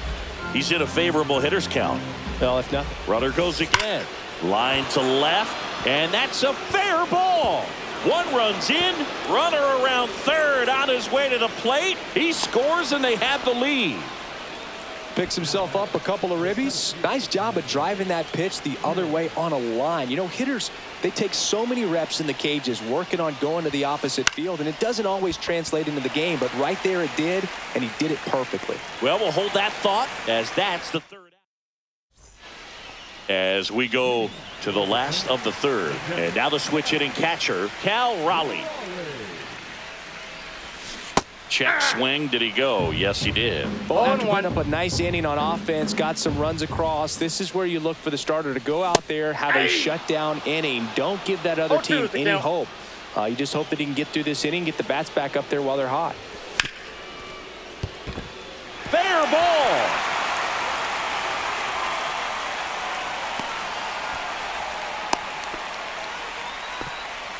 He's in a favorable hitter's count. Well, if nothing. Runner goes again. Line to left, and that's a fair ball. 1 runs in. Runner around third on his way to the plate. He scores, and they have the lead. Picks himself up a couple of ribbies. Nice job of driving that pitch the other way on a line. You know, hitters, they take so many reps in the cages working on going to the opposite field, and it doesn't always translate into the game, but right there it did, and he did it perfectly. Well, we'll hold that thought as that's the third out. As we go to the last of the third, and now the switch hitting catcher, Cal Raleigh. Check swing. Did he go? Yes, he did. After putting up a nice inning on offense, got some runs across. This is where you look for the starter to go out there, have a shutdown inning. Don't give that other team any hope. You just hope that he can get through this inning, get the bats back up there while they're hot. Fair ball.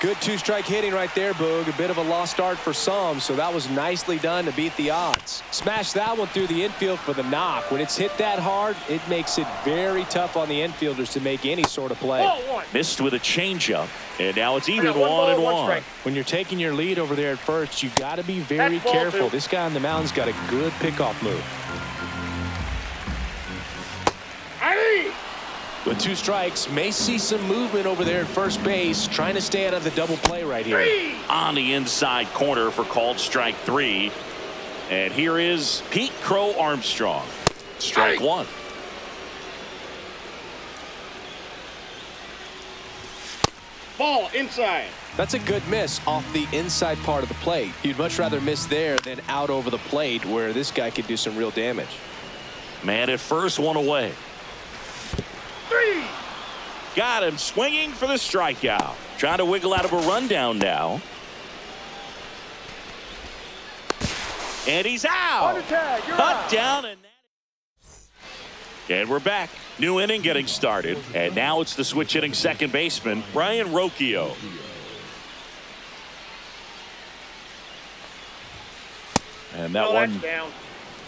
Good 2-strike hitting right there, Boog. A bit of a lost start for some, so that was nicely done to beat the odds. Smash that one through the infield for the knock. When it's hit that hard, it makes it very tough on the infielders to make any sort of play. Missed with a changeup, and now it's even 1-1. When you're taking your lead over there at first, you got to be very careful. This guy on the mound's got a good pickoff move. With 2 strikes, may see some movement over there at first base, trying to stay out of the double play right here. On the inside corner for called strike 3. And here is Pete Crow Armstrong. Strike 1. Ball inside. That's a good miss off the inside part of the plate. You'd much rather miss there than out over the plate, where this guy could do some real damage. Man at first, 1 away. 3. Got him swinging for the strikeout. Trying to wiggle out of a rundown now. And he's out. Cut down, and we're back. New inning getting started. And now it's the switch hitting second baseman, Brian Rocchio. And that one down.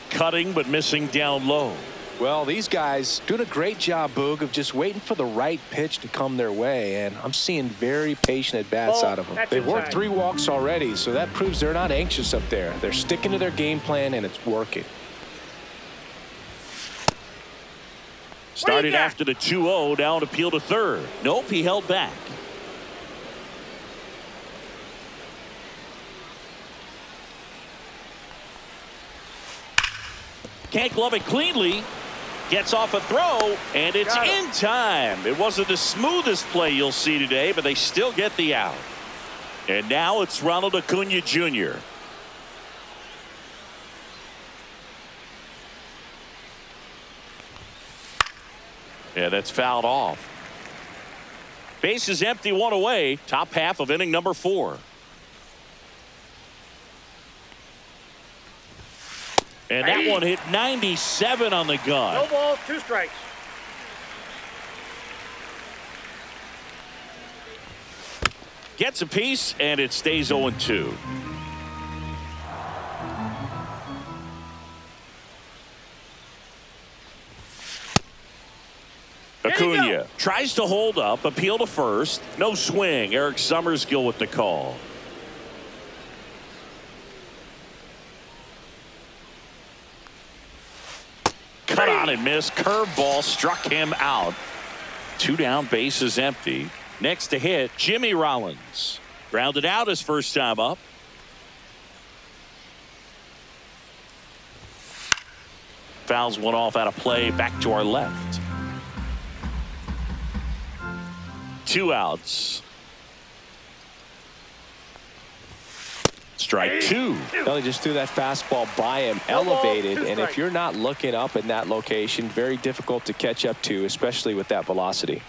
Cutting but missing down low. Well, these guys doing a great job, Boog, of just waiting for the right pitch to come their way, and I'm seeing very patient at-bats out of them. They've worked 3 walks already, so that proves they're not anxious up there. They're sticking to their game plan, and it's working. Started after the 2-0, now an appeal to third. Nope, he held back. Can't glove it cleanly. Gets off a throw, and it's in time. It wasn't the smoothest play you'll see today, but they still get the out. And now it's Ronald Acuna Jr. Yeah, that's fouled off. Base is empty, one away. Top half of inning number 4. And that one hit 97 on the gun. No balls, 2 strikes. Gets a piece, and it stays 0-2. Acuna tries to hold up, appeal to first. No swing. Eric Summerskill with the call. Cut on and missed. Curveball struck him out. 2 down, bases empty. Next to hit, Jimmy Rollins. Grounded out his first time up. Fouls one off out of play. Back to our left. 2 outs. Strike 2. Well, he just threw that fastball by him, elevated, and if you're not looking up in that location, very difficult to catch up to, especially with that velocity.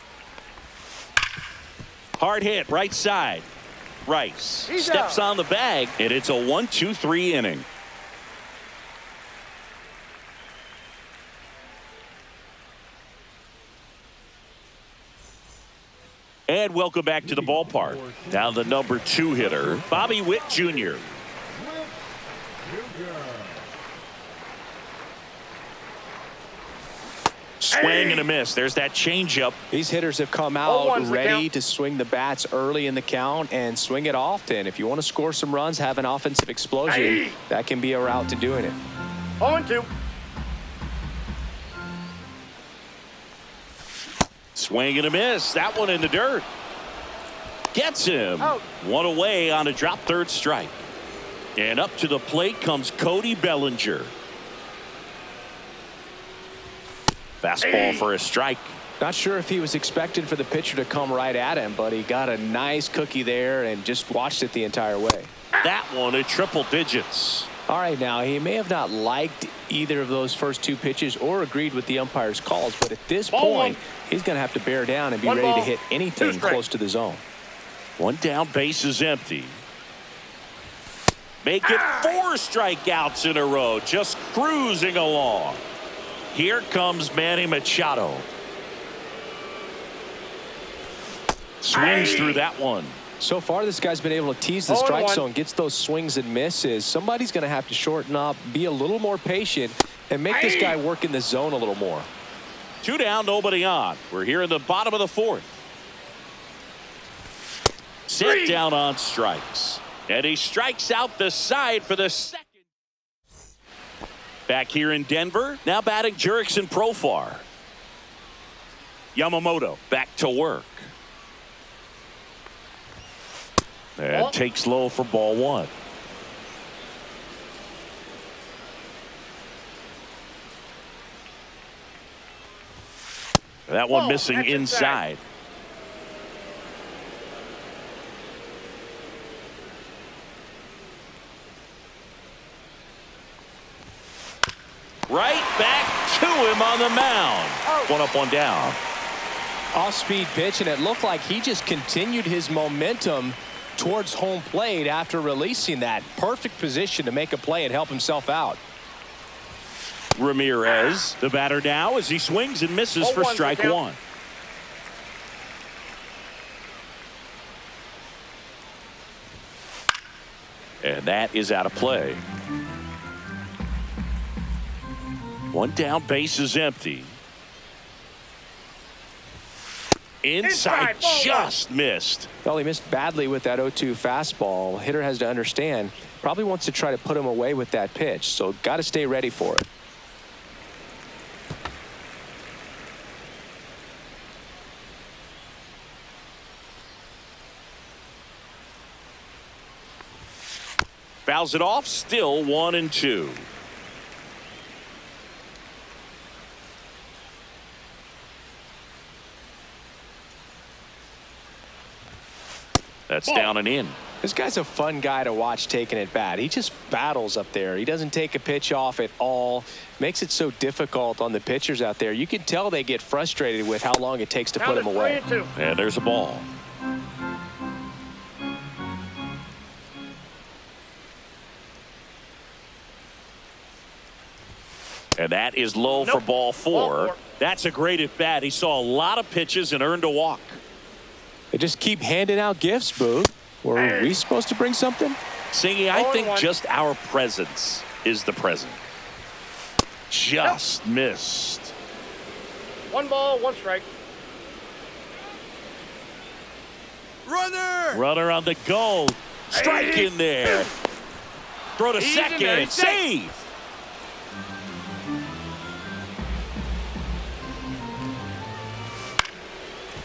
Hard hit, right side. Rice steps on the bag, and it's a 1-2-3 inning. And welcome back to the ballpark. Now the number 2 hitter, Bobby Witt Jr. Swing and a miss. There's that changeup. These hitters have come out ready to swing the bats early in the count and swing it often. If you want to score some runs, have an offensive explosion, that can be a route to doing it. 0-2. Swing and a miss. That one in the dirt. Gets him. One away on a drop third strike. And up to the plate comes Cody Bellinger. Fastball for a strike. Not sure if he was expecting for the pitcher to come right at him, but he got a nice cookie there and just watched it the entire way. That one at triple digits. All right, now he may have not liked either of those first 2 pitches or agreed with the umpire's calls, but at this point, he's going to have to bear down and be ready to hit anything close to the zone. 1 down, base is empty. Make it 4 strikeouts in a row, just cruising along. Here comes Manny Machado. Swings through that one. So far, this guy's been able to tease the strike zone, gets those swings and misses. Somebody's going to have to shorten up, be a little more patient, and make this guy work in the zone a little more. 2 down, nobody on. We're here in the bottom of the 4th. Set down on strikes. And he strikes out the side for the second. Back here in Denver, now batting Jurickson Profar. Yamamoto back to work. And takes low for ball 1. That one missing inside. Right back to him on the mound. 1 up, 1 down. Off-speed pitch, and it looked like he just continued his momentum towards home plate after releasing that. Perfect position to make a play and help himself out. Ramirez, the batter now, as he swings and misses for strike 1. And that is out of play. 1 down, base is empty. Inside, just missed. Well, he missed badly with that 0-2 fastball. Hitter has to understand, probably wants to try to put him away with that pitch, so got to stay ready for it. Fouls it off, still 1-2. That's down and in. This guy's a fun guy to watch taking at bat. He just battles up there. He doesn't take a pitch off at all. Makes it so difficult on the pitchers out there. You can tell they get frustrated with how long it takes to put him away. And there's a ball. And that is low for ball 4. That's a great at bat. He saw a lot of pitches and earned a walk. They just keep handing out gifts, Boo. Were we supposed to bring something? Singy, I think just our presence is the present. Just missed. 1 ball, 1 strike. Runner on the go. Strike in there. Throw to second. Save.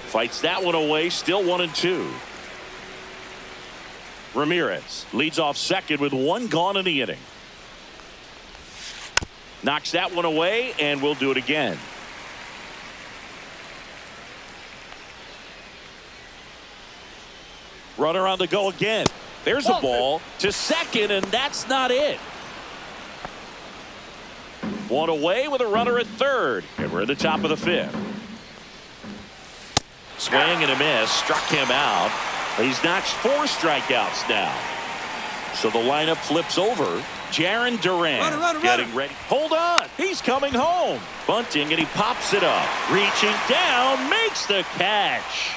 Fights that one away. Still 1-2. Ramirez leads off second with 1 gone in the inning. Knocks that one away, and we'll do it again. Runner on the go again. There's a ball to second, and that's not it. 1 away with a runner at third, and we're at the top of the 5th. Swing and a miss. Struck him out. He's notched 4 strikeouts now. So the lineup flips over. Jarren Duran getting ready. Hold on. He's coming home. Bunting, and he pops it up. Reaching down. Makes the catch.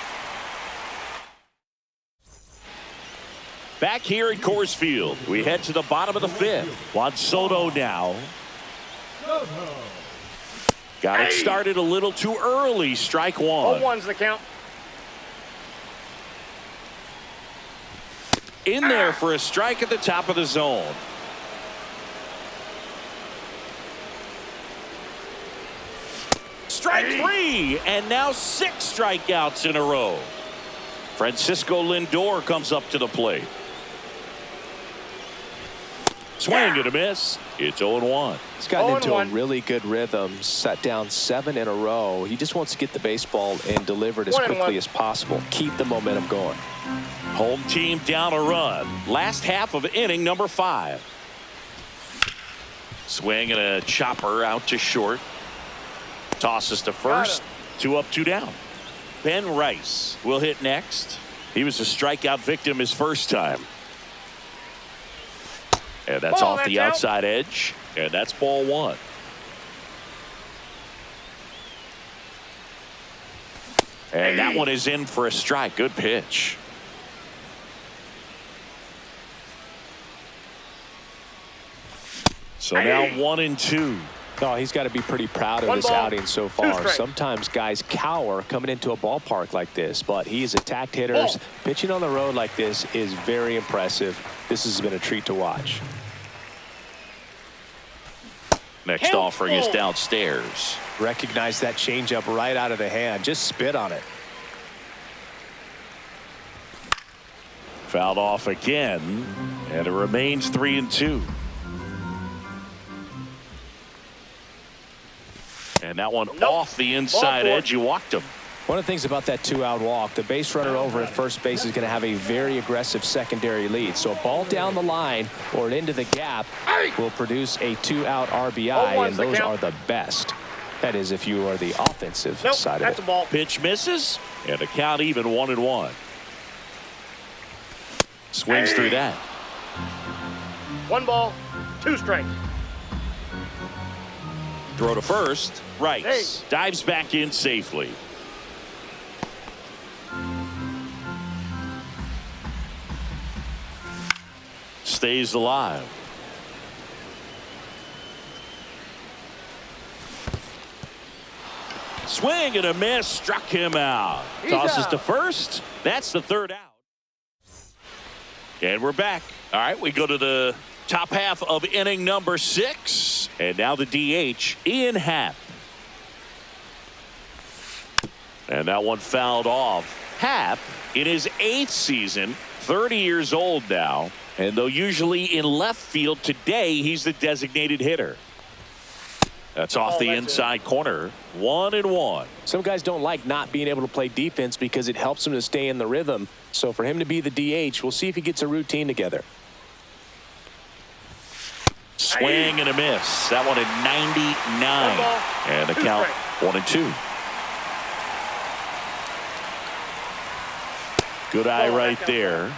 Back here at Coors Field, we head to the bottom of the 5th. Juan Soto now. Got it started a little too early. Strike 1. 0-1's the count. In there for a strike at the top of the zone. Strike 3, and now 6 strikeouts in a row. Francisco Lindor comes up to the plate. Swing and a miss. It's 0-1. He's gotten into a really good rhythm. Set down 7 in a row. He just wants to get the baseball and deliver it as quickly as possible. Keep the momentum going. Home team down a run. Last half of inning number 5. Swing and a chopper out to short. Tosses to first. 2 up, 2 down. Ben Rice will hit next. He was a strikeout victim his first time. And that's off the outside edge. And that's ball 1. And that one is in for a strike. Good pitch. So now 1-2. Oh, he's got to be pretty proud of this outing so far. Sometimes guys cower coming into a ballpark like this, but he's attacked hitters. Pitching on the road like this is very impressive. This has been a treat to watch. Next offering is downstairs. Recognize that changeup right out of the hand. Just spit on it. Fouled off again, and it remains 3-2. And that one off the inside edge. You walked him. One of the things about that 2-out walk, the base runner over at first base is going to have a very aggressive secondary lead. So a ball down the line or into the gap will produce a 2-out RBI, and those are the best. That is, if you are the offensive side of it. That's a ball. Pitch misses, and the count even 1-1. Swings through that. 1 ball, 2 strikes. Throw to first. Rice dives back in safely. Stays alive. Swing and a miss. Struck him out. Tosses to first. That's the 3rd out. And we're back. All right, we go to the top half of inning number 6. And now the DH, Ian Happ. And that one fouled off. Happ, in his 8th season, 30 years old now. And though usually in left field, today he's the designated hitter. That's off the inside corner. 1-1. Some guys don't like not being able to play defense because it helps them to stay in the rhythm. So for him to be the DH, we'll see if he gets a routine together. Swing and a miss. That one at 99. And the count 1-2. Good eye right there.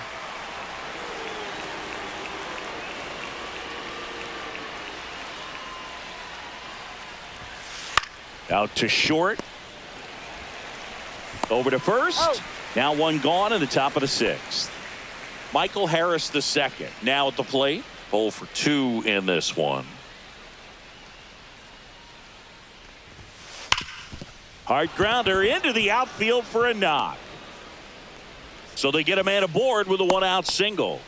Out to short. Over to first. Now one gone in the top of the 6th. Michael Harris the second. Now at the plate. 0 for 2 in this one. Hard grounder into the outfield for a knock. So they get a man aboard with a 1-out single.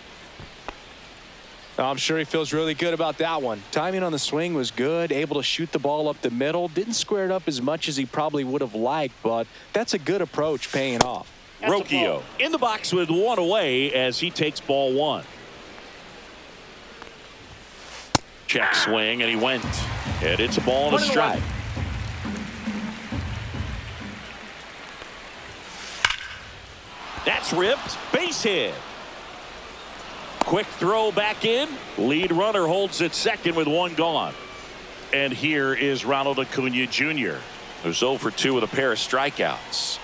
I'm sure he feels really good about that one. Timing on the swing was good, able to shoot the ball up the middle. Didn't square it up as much as he probably would have liked, but that's a good approach paying off. Rocchio in the box with 1 away as he takes ball 1. Check swing, and he went. And it's a ball and a strike. That's ripped. Base hit. Quick throw back in. Lead runner holds at second with 1 gone. And here is Ronald Acuna Jr., who's 0 for 2 with a pair of strikeouts.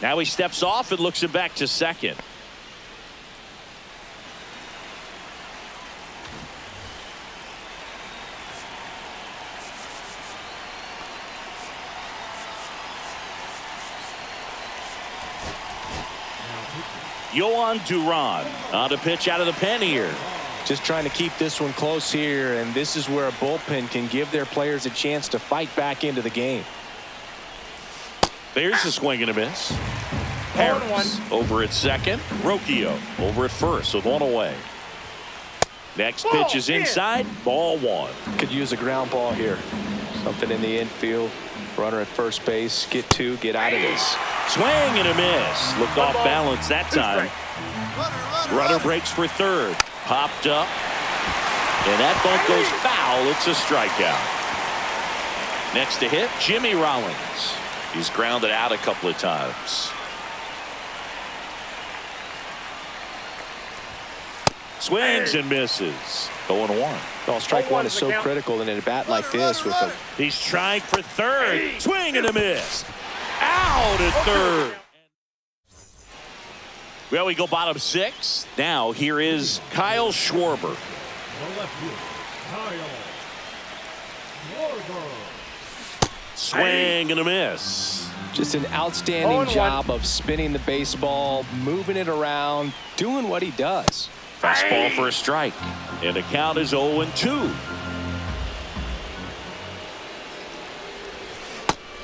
Now he steps off and looks him back to second. Yohan Duran on to pitch out of the pen here. Just trying to keep this one close here, and this is where a bullpen can give their players a chance to fight back into the game. There's a swing and a miss. Harris over at second. Rocchio over at first with 1 away. Next pitch is inside. Ball 1. Could use a ground ball here. Something in the infield. Runner at first base. Get 2. Get out of this. Swing and a miss. Looked off balance that time. Runner breaks for third. Popped up. And that bunt goes foul. It's a strikeout. Next to hit, Jimmy Rollins. He's grounded out a couple of times. Swings and misses. 0-1. Well, strike 1 is so critical in a bat like this. With He's trying for third. Swing and a miss. Out at third. Well, we go bottom 6. Now here is Kyle Schwarber. Swing and a miss. Just an outstanding job of spinning the baseball, moving it around, doing what he does. Fastball for a strike. And the count is 0-2.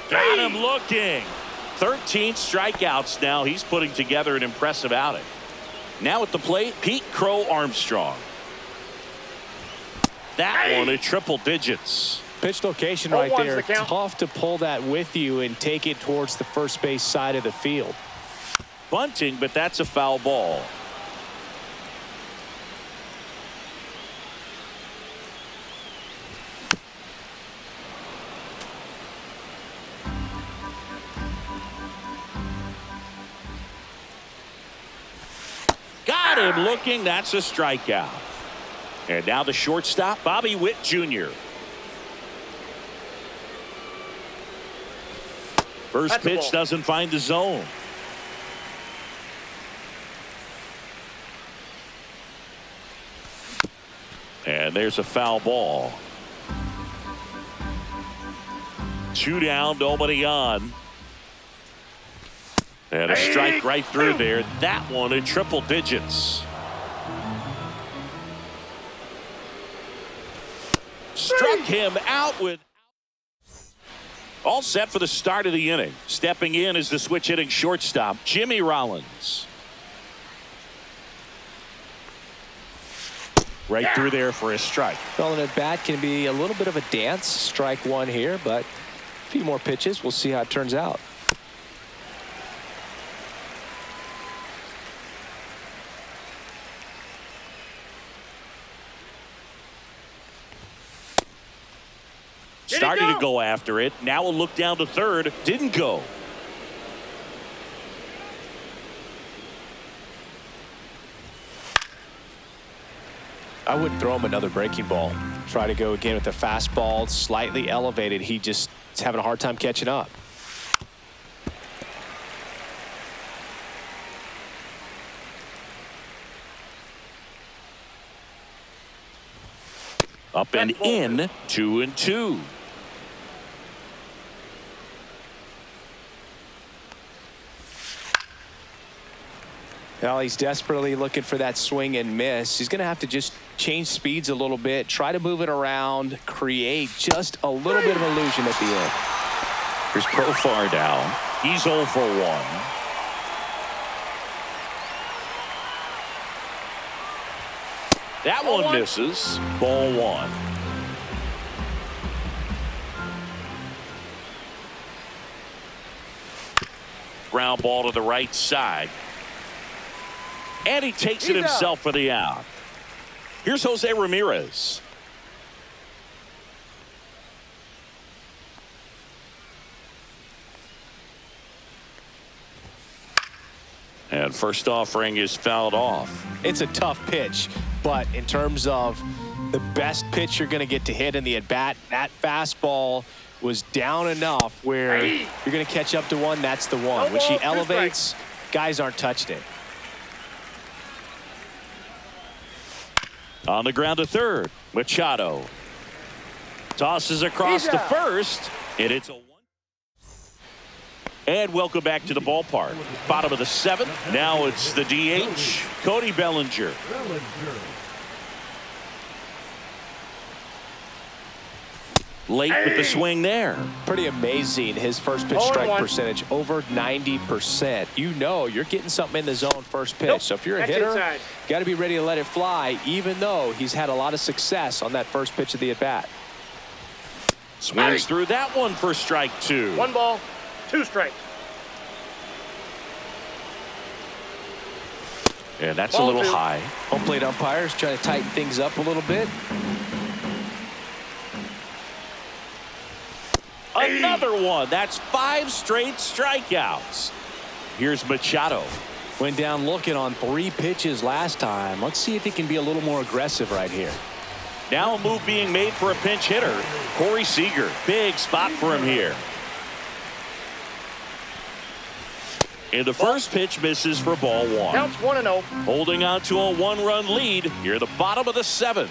Got him looking. 13 strikeouts now. He's putting together an impressive outing. Now at the plate, Pete Crow Armstrong. That one at triple digits. Pitch location right there. Tough to pull that with you and take it towards the first base side of the field. Bunting, but that's a foul ball. Got him looking. That's a strikeout. And now the shortstop, Bobby Witt Jr. First pitch doesn't find the zone. And there's a foul ball. 2 down, nobody on. And a strike right through there. That one in triple digits. Struck him out with. All set for the start of the inning. Stepping in is the switch hitting shortstop, Jimmy Rollins. Right through there for a strike. Well, an at bat can be a little bit of a dance. Strike 1 here, but a few more pitches. We'll see how it turns out. Starting to go after it. Now we'll look down to third. Didn't go. I wouldn't throw him another breaking ball. Try to go again with the fastball, slightly elevated. He just is having a hard time catching up. Up and in, 2-2. Well, he's desperately looking for that swing and miss. He's going to have to just change speeds a little bit, try to move it around, create just a little bit of illusion at the end. Here's Profar down. He's 0 for 1. That one misses. Ball 1. Ground ball to the right side. And he takes it himself for the out. Here's Jose Ramirez. And first offering is fouled off. It's a tough pitch, but in terms of the best pitch you're going to get to hit in the at-bat, that fastball was down enough where you're going to catch up to one. That's the one. When she elevates, guys aren't touching it. On the ground to third, Machado tosses across to first, and it's a 1. And welcome back to the ballpark. Bottom of the 7th. Now it's the DH, Cody Bellinger. Late with the swing there. Pretty amazing. His first pitch strike percentage over 90%. You know you're getting something in the zone first pitch. So if you're a hitter, got to be ready to let it fly, even though he's had a lot of success on that first pitch of the at-bat. Swings through that one for strike 2. 1 ball, 2 strikes. And that's a little high. Home plate umpires trying to tighten things up a little bit. Another one. That's 5 straight strikeouts. Here's Machado. Went down looking on 3 pitches last time. Let's see if he can be a little more aggressive right here. Now a move being made for a pinch hitter, Corey Seager. Big spot for him here. And the first pitch misses for ball 1. Counts 1-0. Holding on to a 1-run lead near the bottom of the 7th.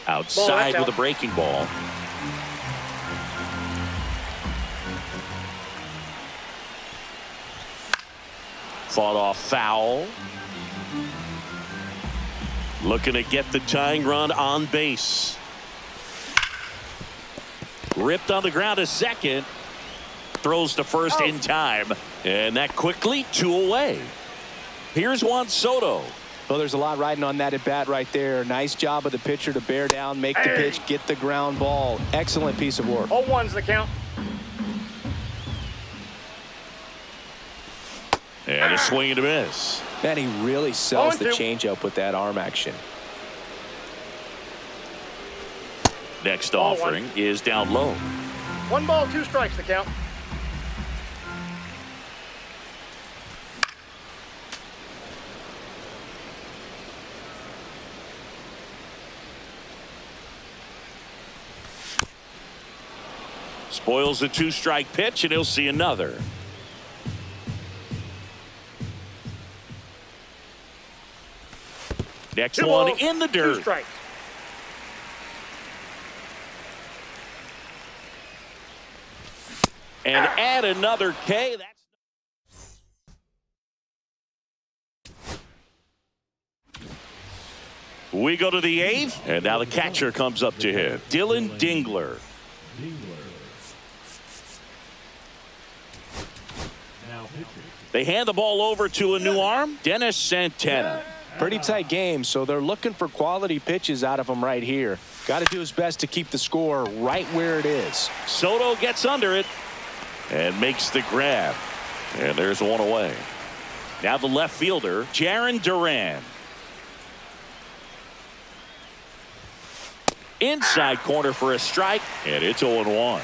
Outside with a breaking ball. Fought off foul. Looking to get the tying run on base. Ripped on the ground to second. Throws to first in time. And that quickly 2 away. Here's Juan Soto. Well, there's a lot riding on that at bat right there. Nice job of the pitcher to bear down, make the pitch, get the ground ball. Excellent piece of work. 0-1's the count. And a swing and a miss. Man, he really sells the changeup with that arm action. Next offering is down low. 1 ball, 2 strikes the count. Spoils a 2-strike pitch, and he'll see another. Next one in the dirt. 2 strikes. And add another K. We go to the 8th, and now the catcher comes up to hit. Dylan Dingler. They hand the ball over to a new arm, Dennis Santana. Pretty tight game, so they're looking for quality pitches out of him right here. Got to do his best to keep the score right where it is. Soto gets under it and makes the grab. And there's one away. Now the left fielder, Jarren Duran. Inside corner for a strike, and it's 0-1.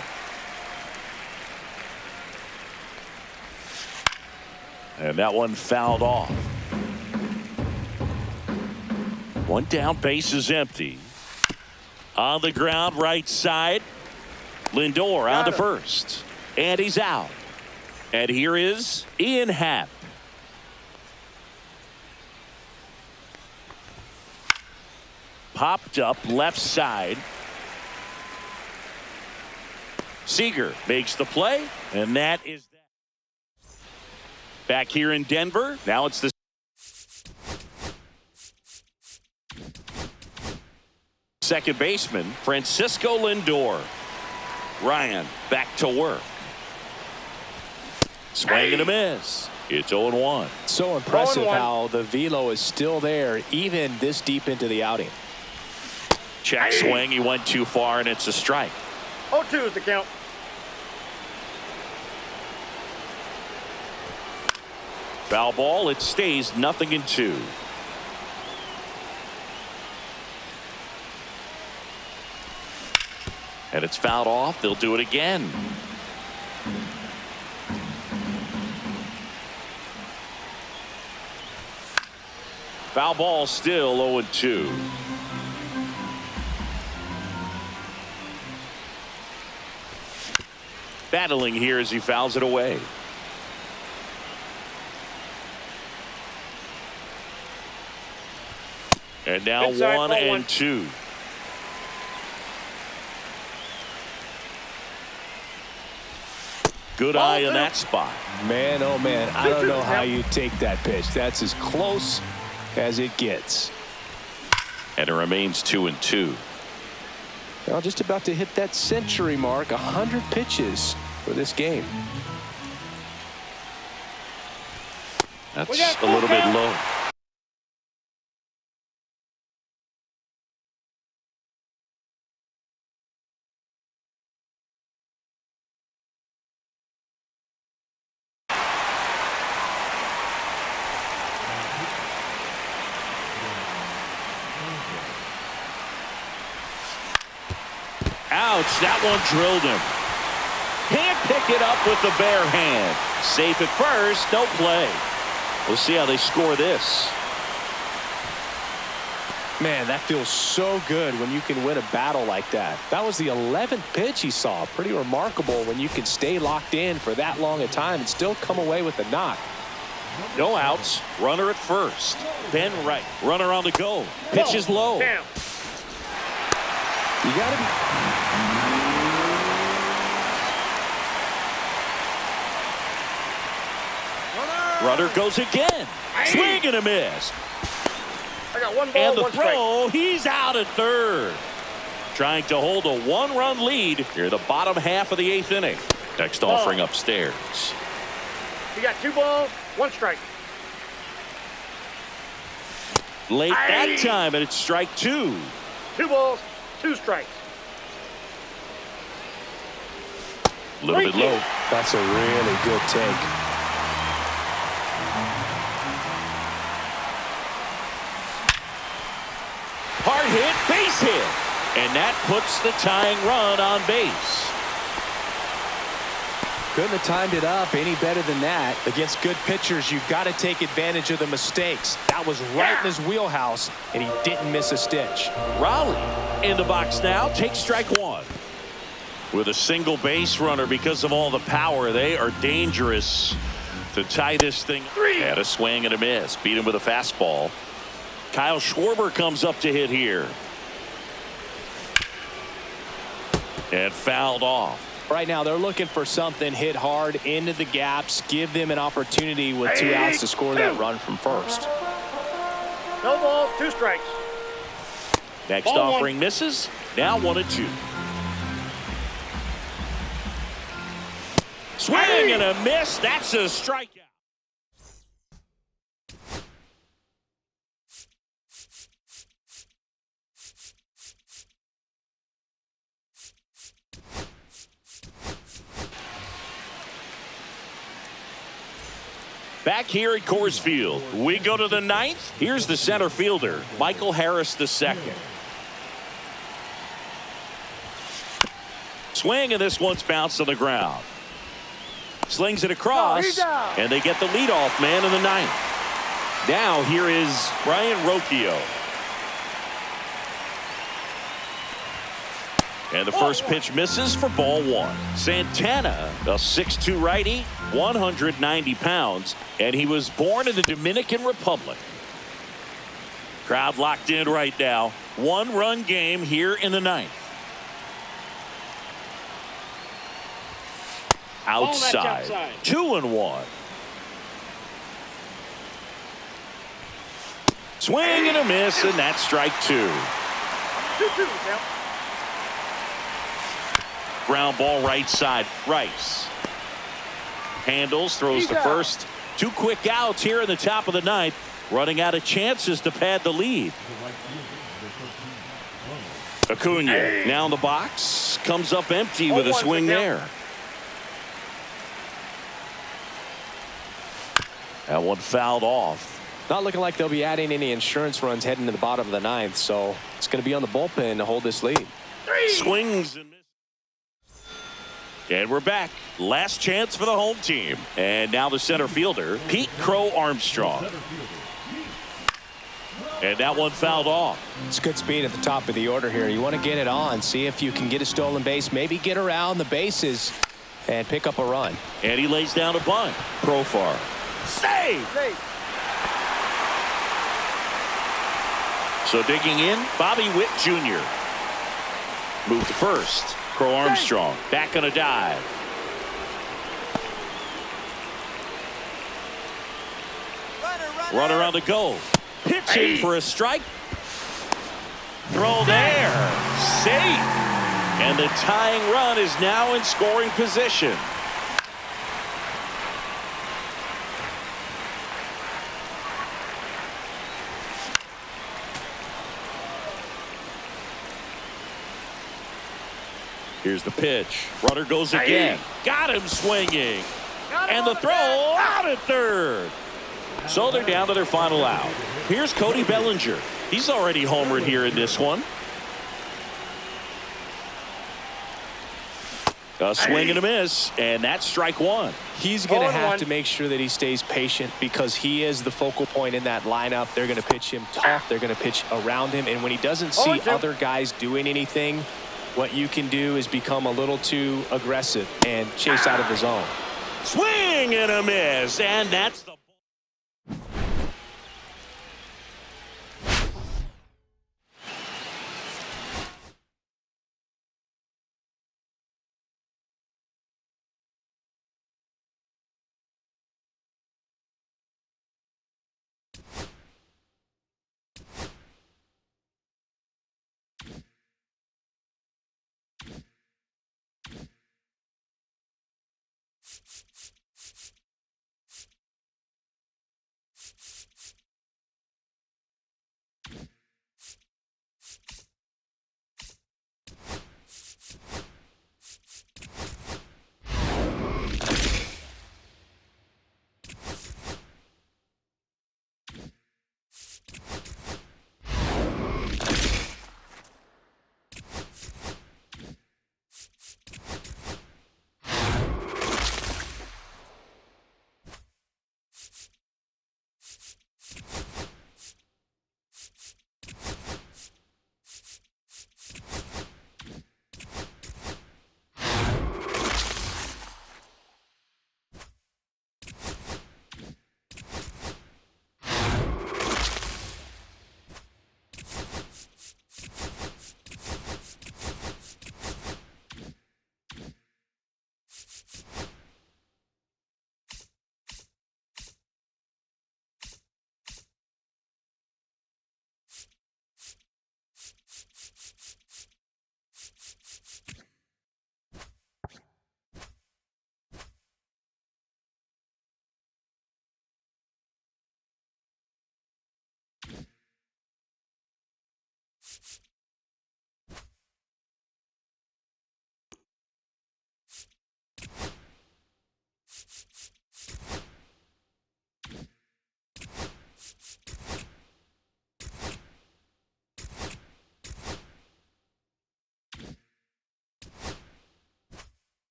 And that one fouled off. One down, base is empty. On the ground, right side. Lindor on to first. And he's out. And here is Ian Happ. Popped up left side. Seager makes the play, and that is that. Back here in Denver, now it's the second baseman, Francisco Lindor. Ryan back to work. Swing and a miss. It's 0-1. So impressive how the velo is still there even this deep into the outing. Check swing. He went too far, and it's a strike. 0-2 is the count. Foul ball. It stays 0-2. And it's fouled off. They'll do it again. Foul ball, still 0-2. Battling here as he fouls it away. And now Inside, 1-2. Good eye in that spot. Man, oh man, I don't know how you take that pitch. That's as close as it gets. And it remains 2-2. Well, just about to hit that century mark. 100 pitches for this game. That's a little bit low. Ouch, that one drilled him. Can't pick it up with the bare hand. Safe at first, no play. We'll see how they score this. Man, that feels so good when you can win a battle like that. That was the 11th pitch he saw. Pretty remarkable when you can stay locked in for that long a time and still come away with a knock. No outs. Runner at first. Ben right. Runner on the go. Pitch is low. Damn. You got to be. Runner goes again. Swing and a miss. I got one ball, And the one throw, he's out at third. Trying to hold a one-run lead here the bottom half of the 8th inning. Next offering upstairs. You got 2 balls, 1 strike. Late that time, and it's strike 2. 2 balls, 2 strikes. A little bit low. That's a really good take. Hard hit, base hit. And that puts the tying run on base. Couldn't have timed it up any better than that. Against good pitchers, you've got to take advantage of the mistakes. That was right in his wheelhouse, and he didn't miss a stitch. Raleigh in the box now. Takes strike 1. With a single base runner because of all the power, they are dangerous to tie this thing. Had a swing and a miss. Beat him with a fastball. Kyle Schwarber comes up to hit here. And fouled off. Right now, they're looking for something hit hard into the gaps. Give them an opportunity with 2 outs to score that run from first. No balls, 2 strikes. Next Ball offering misses. Now 1-2. Swing and a miss. That's a strikeout. Back here at Coors Field, we go to the 9th. Here's the center fielder, Michael Harris II. Swing, and this one's bounced on the ground. Slings it across, and they get the leadoff man in the 9th. Now here is Brian Rocchio. And the first pitch misses for ball one. Santana, a 6'2 righty, 190 pounds, and he was born in the Dominican Republic. Crowd locked in right now. One-run game here in the ninth. Outside. 2-1. Swing and a miss, and that's strike two. 2-2 now. Ground ball right side. Rice handles, throws to first. Two quick outs here in the top of the ninth. Running out of chances to pad the lead. Acuna now in the box. Comes up empty with a swing there. That one fouled off. Not looking like they'll be adding any insurance runs heading to the bottom of the ninth, so it's going to be on the bullpen to hold this lead. Swings and misses. And we're back. Last chance for the home team. And now the center fielder, Pete Crow Armstrong. And that one fouled off. It's good speed at the top of the order here. You want to get it on, see if you can get a stolen base, maybe get around the bases and pick up a run. And he lays down a bunt. Profar. Save! So digging in, Bobby Witt Jr. Moved to first. Crow Armstrong back on a dive. Runner on the go. Pitching for a strike. Throw there. Safe. And the tying run is now in scoring position. Here's the pitch. Runner goes again. Got him swinging. And the throw out at third. So they're down to their final out. Here's Cody Bellinger. He's already homered here in this one. A swing and a miss, and that's strike one. He's going to have to make sure that he stays patient because he is the focal point in that lineup. They're going to pitch him tough. They're going to pitch around him. And when he doesn't see other guys doing anything, what you can do is become a little too aggressive and chase out of the zone. Swing and a miss, and that's the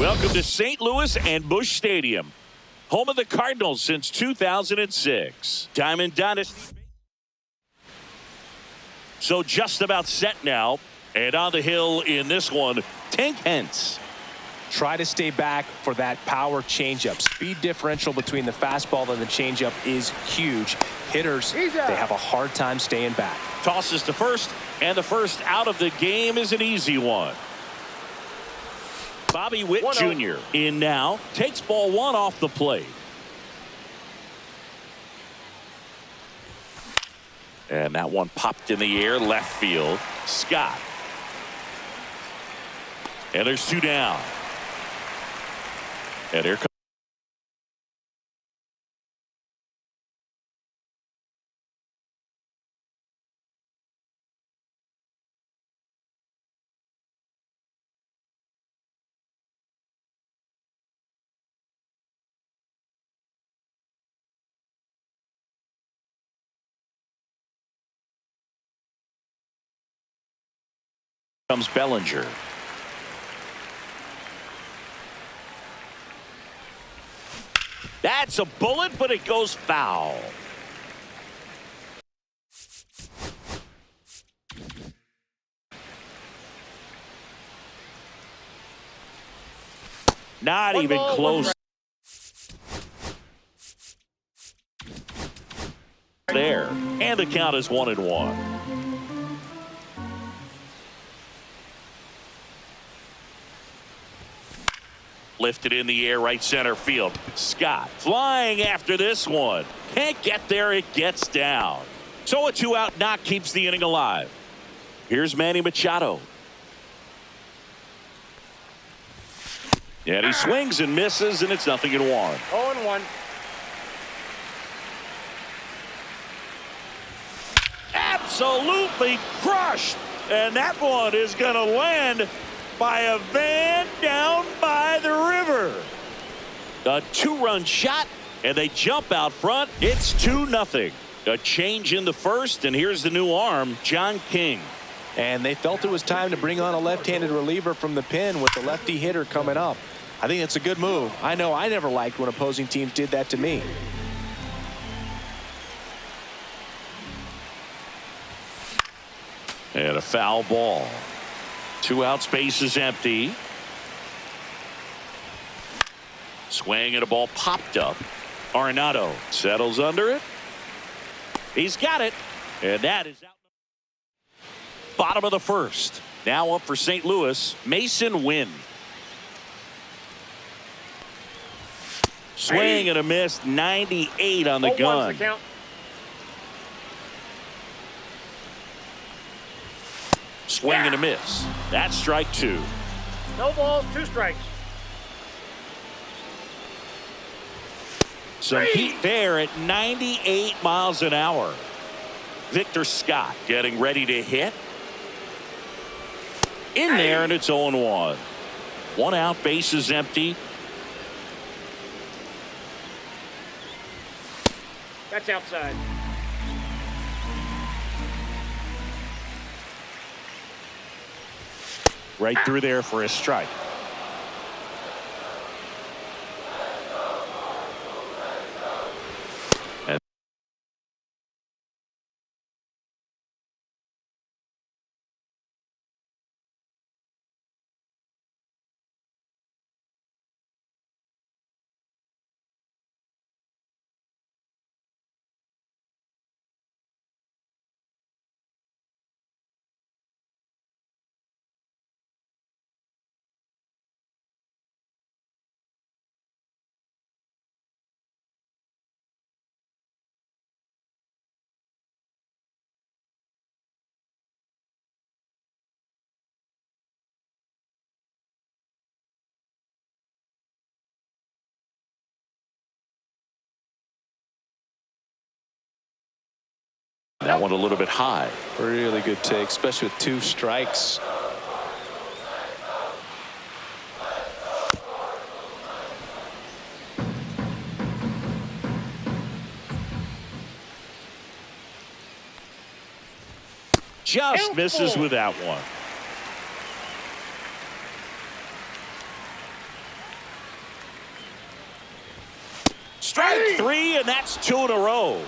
Welcome to St. Louis and Busch Stadium, home of the Cardinals since 2006. Diamond Dynasty. So just about set now, and on the hill in this one, Tank Hence. Try to stay back for that power changeup. Speed differential between the fastball and the changeup is huge. Hitters, they have a hard time staying back. Tosses to first, and the first out of the game is an easy one. Bobby Witt Jr. in now, takes ball one off the plate. And that one popped in the air, left field. Scott. And there's two down. And here comes Bellinger. That's a bullet, but it goes foul. Not even close. There. And the count is 1-1. lifted in the air, right center field. Scott flying after this one. Can't get there. It gets down. So a 2-out knock keeps the inning alive. Here's Manny Machado. And he swings and misses, and it's 0-1. 0-1. Absolutely crushed. And that one is going to land by a van down by the river. A 2-run shot, and they jump out front. It's 2-0. A change in the first, and here's the new arm, John King. And they felt it was time to bring on a left-handed reliever from the pen with the lefty hitter coming up. I think that's a good move. I know I never liked when opposing teams did that to me. And a foul ball. 2 outs, base is empty. Swing and a ball popped up. Arenado settles under it. He's got it. And that is out. Bottom of the first. Now up for St. Louis, Mason Wynn. Swing and a miss, 98 on the gun. The count. Swing and a miss. That's strike 2. No balls, 2 strikes. Some heat there at 98 miles an hour. Victor Scott getting ready to hit. In there, and it's 0-1. 1 out, base is empty. That's outside. Right through there for a strike. And that one a little bit high. Really good take, especially with 2 strikes. Just misses with that one. Strike 3, and that's 2 in a row.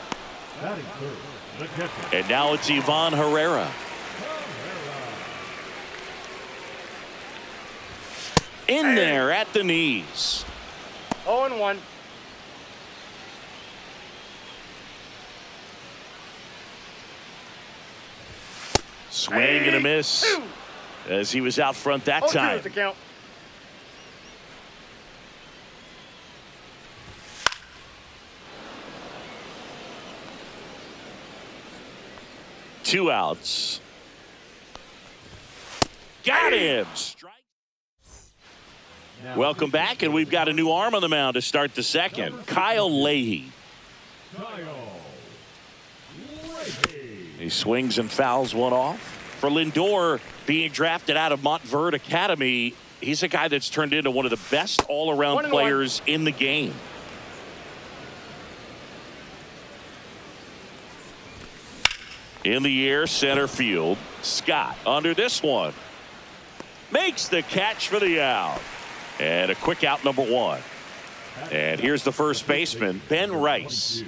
And now it's Ivan Herrera. In there at the knees. 0-1. Swing and a miss as he was out front that 0-2 time. is the count. Two outs. Got him. Strike. Welcome back, and we've got a new arm on the mound to start the second. Kyle Leahy. He swings and fouls one off. For Lindor, being drafted out of Montverde Academy, he's a guy that's turned into one of the best all-around players in the game. In the air, center field. Scott under this one. Makes the catch for the out. And a quick out, number 1. And here's the first baseman, Ben Rice.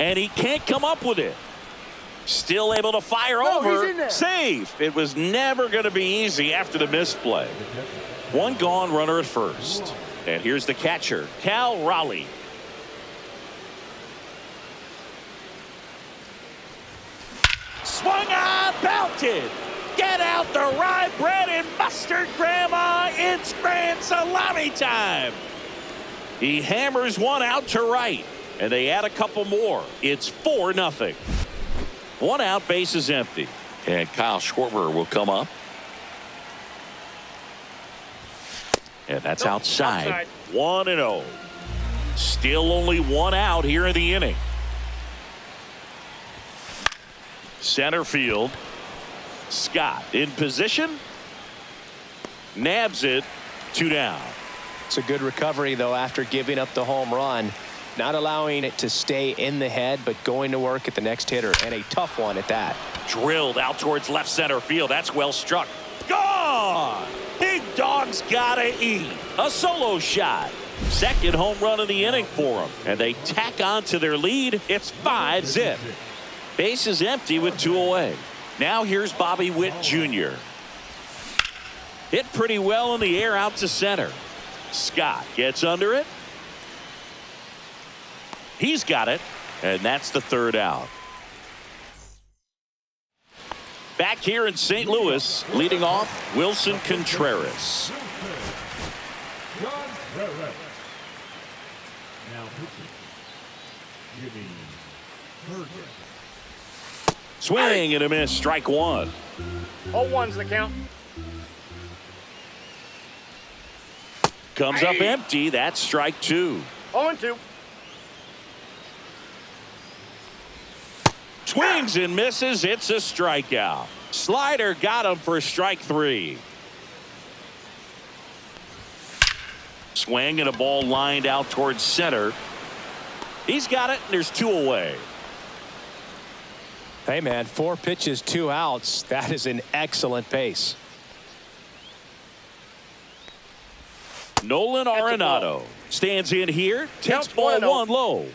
And he can't come up with it. Still able to fire over. Save. It was never going to be easy after the misplay. 1 gone, runner at first. And here's the catcher, Cal Raleigh. Swung on, belted. Get out the rye bread and mustard, Grandma. It's grand salami time. He hammers one out to right, and they add a couple more. It's 4-0. One out, base is empty. And Kyle Schwarber will come up. And that's outside. 1-0. Still only one out here in the inning. Center field. Scott in position. Nabs it. 2 down. It's a good recovery, though, after giving up the home run. Not allowing it to stay in the head, but going to work at the next hitter, and a tough one at that. Drilled out towards left center field. That's well struck. Gone! Big Dog's gotta eat. A solo shot. Second home run of the inning for him. And they tack on to their lead. It's 5-0. Base is empty with 2 away. Now here's Bobby Witt Jr. Hit pretty well in the air out to center. Scott gets under it. He's got it. And that's the 3rd out. Back here in St. Louis, leading off, Wilson Contreras. Swing and a miss, strike 1. 0-1's the count. Comes up empty, that's strike 2. 0-2. Swings and misses, it's a strikeout. Slider got him for strike 3. Swing and a ball lined out towards center. He's got it, and there's 2 away. Hey, man, 4 pitches, 2 outs. That is an excellent pace. Nolan Arenado stands in here. Takes ball 1 low.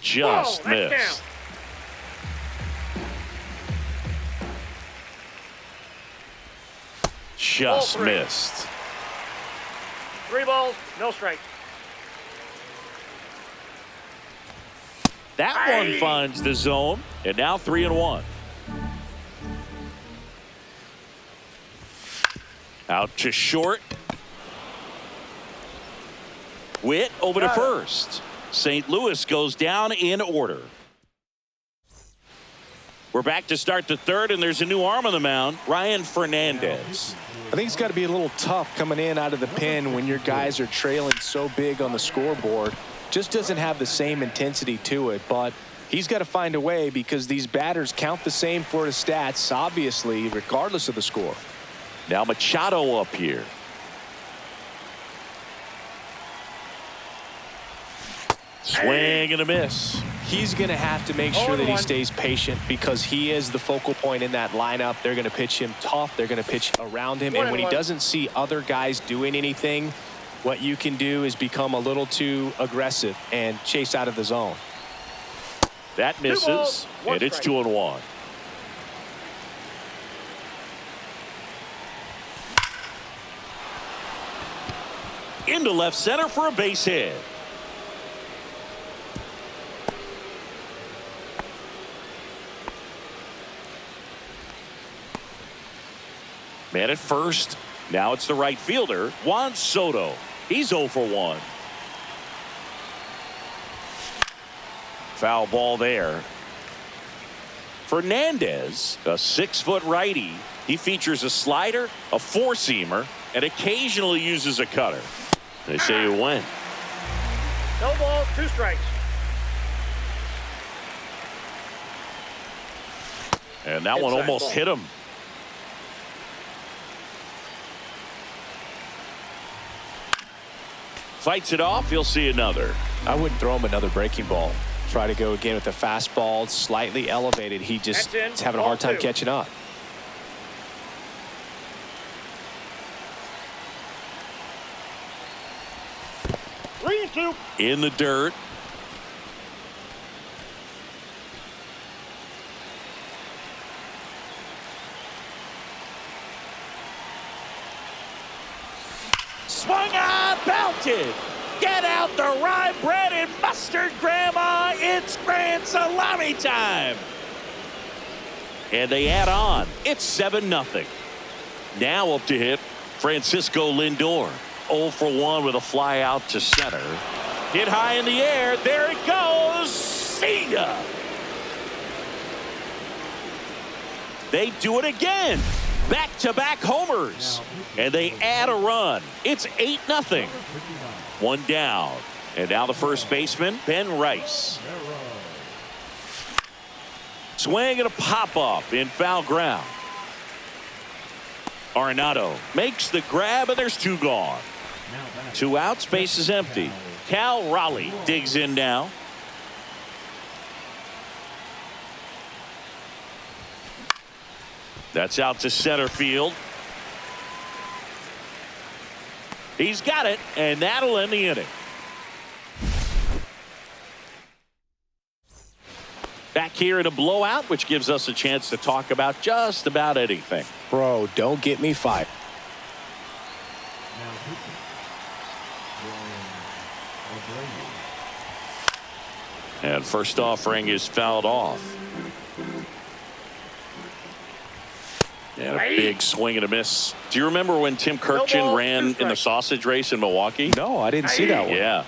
Just missed. Just missed. 3 balls, no strikes. That one finds the zone, and now 3-1. Out to short. Witt over to first. St. Louis goes down in order. We're back to start the 3rd, and there's a new arm on the mound, Ryan Fernandez. I think it's got to be a little tough coming in out of the pen when your guys are trailing so big on the scoreboard. Just doesn't have the same intensity to it, but he's got to find a way because these batters count the same for his stats, obviously, regardless of the score. Now Machado up here. Swing and a miss. He's going to have to make sure that he stays patient because he is the focal point in that lineup. They're going to pitch him tough. They're going to pitch around him. And when he doesn't see other guys doing anything, what you can do is become a little too aggressive and chase out of the zone. That misses, and it's 2-1. Into left center for a base hit. Man at first. Now it's the right fielder, Juan Soto. He's 0 for 1. Foul ball there. Fernandez, a 6-foot righty. He features a slider, a 4-seamer, and occasionally uses a cutter. They say you win. No balls, 2 strikes. And that one almost hit him. Fights it off. You'll see another. I wouldn't throw him another breaking ball. Try to go again with the fastball, slightly elevated. He just is having a hard time catching up. In the dirt. Swung on, belted. Get out the rye bread and mustard, Grandma. It's grand salami time. And they add on. It's 7-0. Now up to hit Francisco Lindor. 0 for 1 with a fly out to center. Hit high in the air. There it goes. See ya. They do it again. Back-to-back homers. And they add a run. It's 8-0. 1 down. And now the first baseman, Ben Rice. Swing and a pop-up in foul ground. Arenado makes the grab, and there's 2 gone. 2 outs, base is empty. Cal Raleigh digs in now. That's out to center field. He's got it, and that'll end the inning. Back here in a blowout, which gives us a chance to talk about just about anything. Bro, don't get me fired. And first offering is fouled off. And a big swing and a miss. Do you remember when Tim Kirkchin ran in the sausage race in Milwaukee? No, I didn't see that one. Yeah.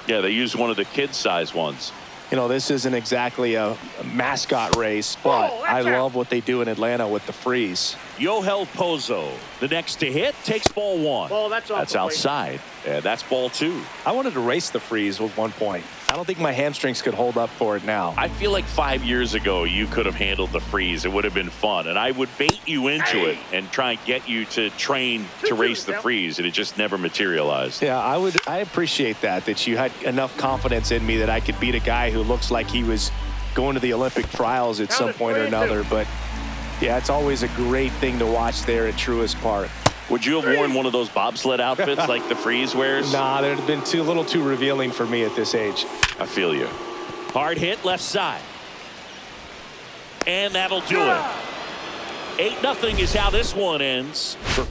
Yeah, they used one of the kid-size ones. You know, this isn't exactly a mascot race, but I love what they do in Atlanta with the freeze. Yohel Pozo, the next to hit, takes ball 1. Ball, that's outside. And that's ball 2. I wanted to race the freeze at one point. I don't think my hamstrings could hold up for it now. I feel like 5 years ago you could have handled the freeze. It would have been fun. And I would bait you into it and try and get you to train to race the freeze. And it just never materialized. Yeah, I appreciate that you had enough confidence in me that I could beat a guy who looks like he was going to the Olympic trials at some point or another. But yeah, it's always a great thing to watch there at Truist Park. Would you have worn one of those bobsled outfits like the freeze wears? Nah, they'd have been a little too revealing for me at this age. I feel you. Hard hit left side. And that'll do it. 8-0 is how this one ends. For